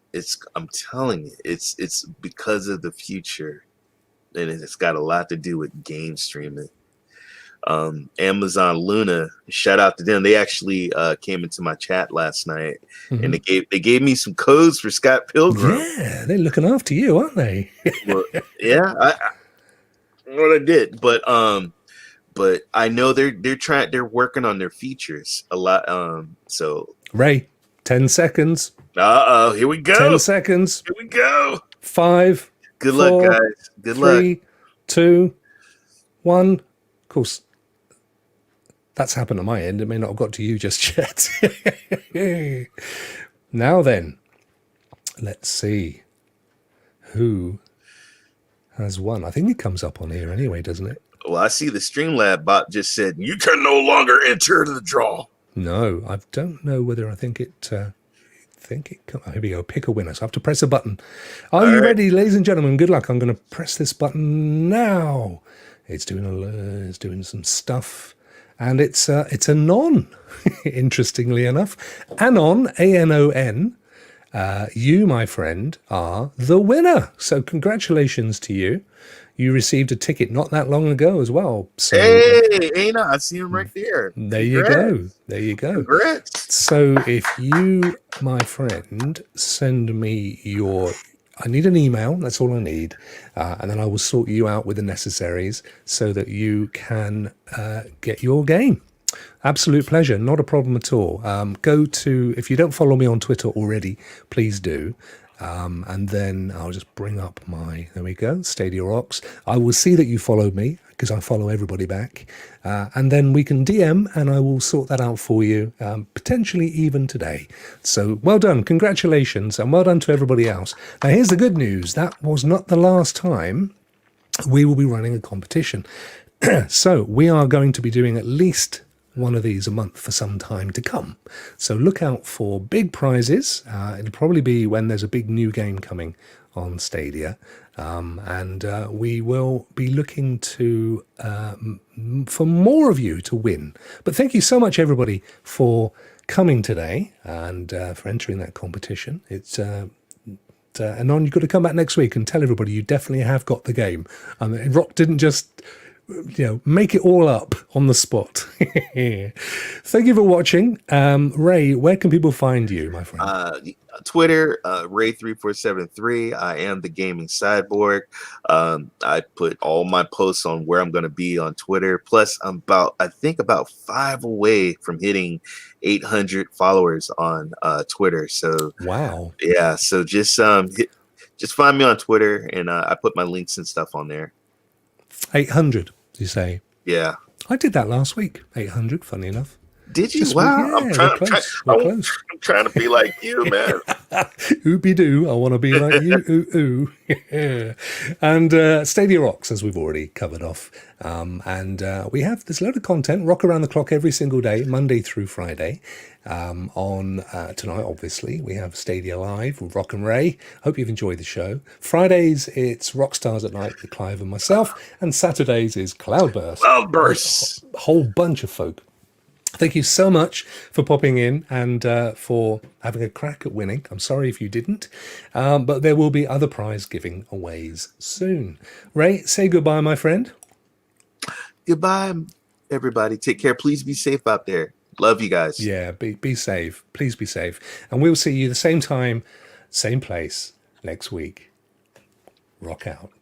I'm telling you, it's because of the future, and it's got a lot to do with game streaming. Amazon Luna, shout out to them. They actually came into my chat last night, and they gave me some codes for Scott Pilgrim. Yeah, they're looking after you, aren't they? Well, yeah, I did, but I know they're working on their features a lot. So Ray, 10 seconds. Here we go. 10 seconds. Here we go. 5. Good 4, luck, guys. Good 3, luck. 2, 1. Of course, that's happened on my end. It may not have got to you just yet. Now then, let's see who has won. I think it comes up on here anyway, doesn't it? Well, I see the Streamlab bot just said, you can no longer enter the draw. No, I don't know whether I think it... here we go. Pick a winner. So I have to press a button. Are you ready, ladies and gentlemen? Good luck. I'm going to press this button now. It's doing some stuff, and it's Anon. Interestingly enough, Anon, A-N-O-N. You, my friend, are the winner. So congratulations to you. You received a ticket not that long ago as well. So, hey, Aina, I see him right there. There you go. There you go. Congrats. So if you, my friend, send me I need an email. That's all I need. And then I will sort you out with the necessaries so that you can get your game. Absolute pleasure. Not a problem at all. If you don't follow me on Twitter already, please do. And then I'll just bring up there we go, Stadia Rocks. I will see that you followed me because I follow everybody back. And then we can DM and I will sort that out for you, potentially even today. So well done. Congratulations. And well done to everybody else. Now, here's the good news. That was not the last time we will be running a competition. So we are going to be doing at least one of these a month for some time to come. So look out for big prizes. It'll probably be when there's a big new game coming on Stadia. And we will be looking to for more of you to win. But thank you so much, everybody, for coming today and for entering that competition. It's Anon, you've got to come back next week and tell everybody you definitely have got the game. Rokk didn't just make it all up on the spot. Thank you for watching. Ray, where can people find you, my friend? Twitter, Ray3473. I am the gaming cyborg. I put all my posts on where I'm going to be on Twitter. Plus, I'm I think about 5 away from hitting 800 followers on Twitter. So wow, yeah. So just find me on Twitter, and I put my links and stuff on there. 800, you say? Yeah. I did that last week. 800, funny enough. Did you? Just, wow. yeah, I'm trying to be like you, man. Ooby doo, I want to be like you. Ooh, ooh. And Stadia rocks, as we've already covered off. And we have this load of content, Rokk around the clock every single day, Monday through Friday. On tonight, obviously, we have Stadia Live with Rokk and Ray. Hope you've enjoyed the show. Fridays, it's Rockstars at Night with Clive and myself. And Saturdays is Cloudburst. Cloudburst. A whole bunch of folk. Thank you so much for popping in and for having a crack at winning. I'm sorry if you didn't, but there will be other prize giving aways soon. Ray, say goodbye, my friend. Goodbye, everybody. Take care. Please be safe out there. Love you guys. Yeah, be safe. Please be safe. And we'll see you the same time, same place next week. Rokk out.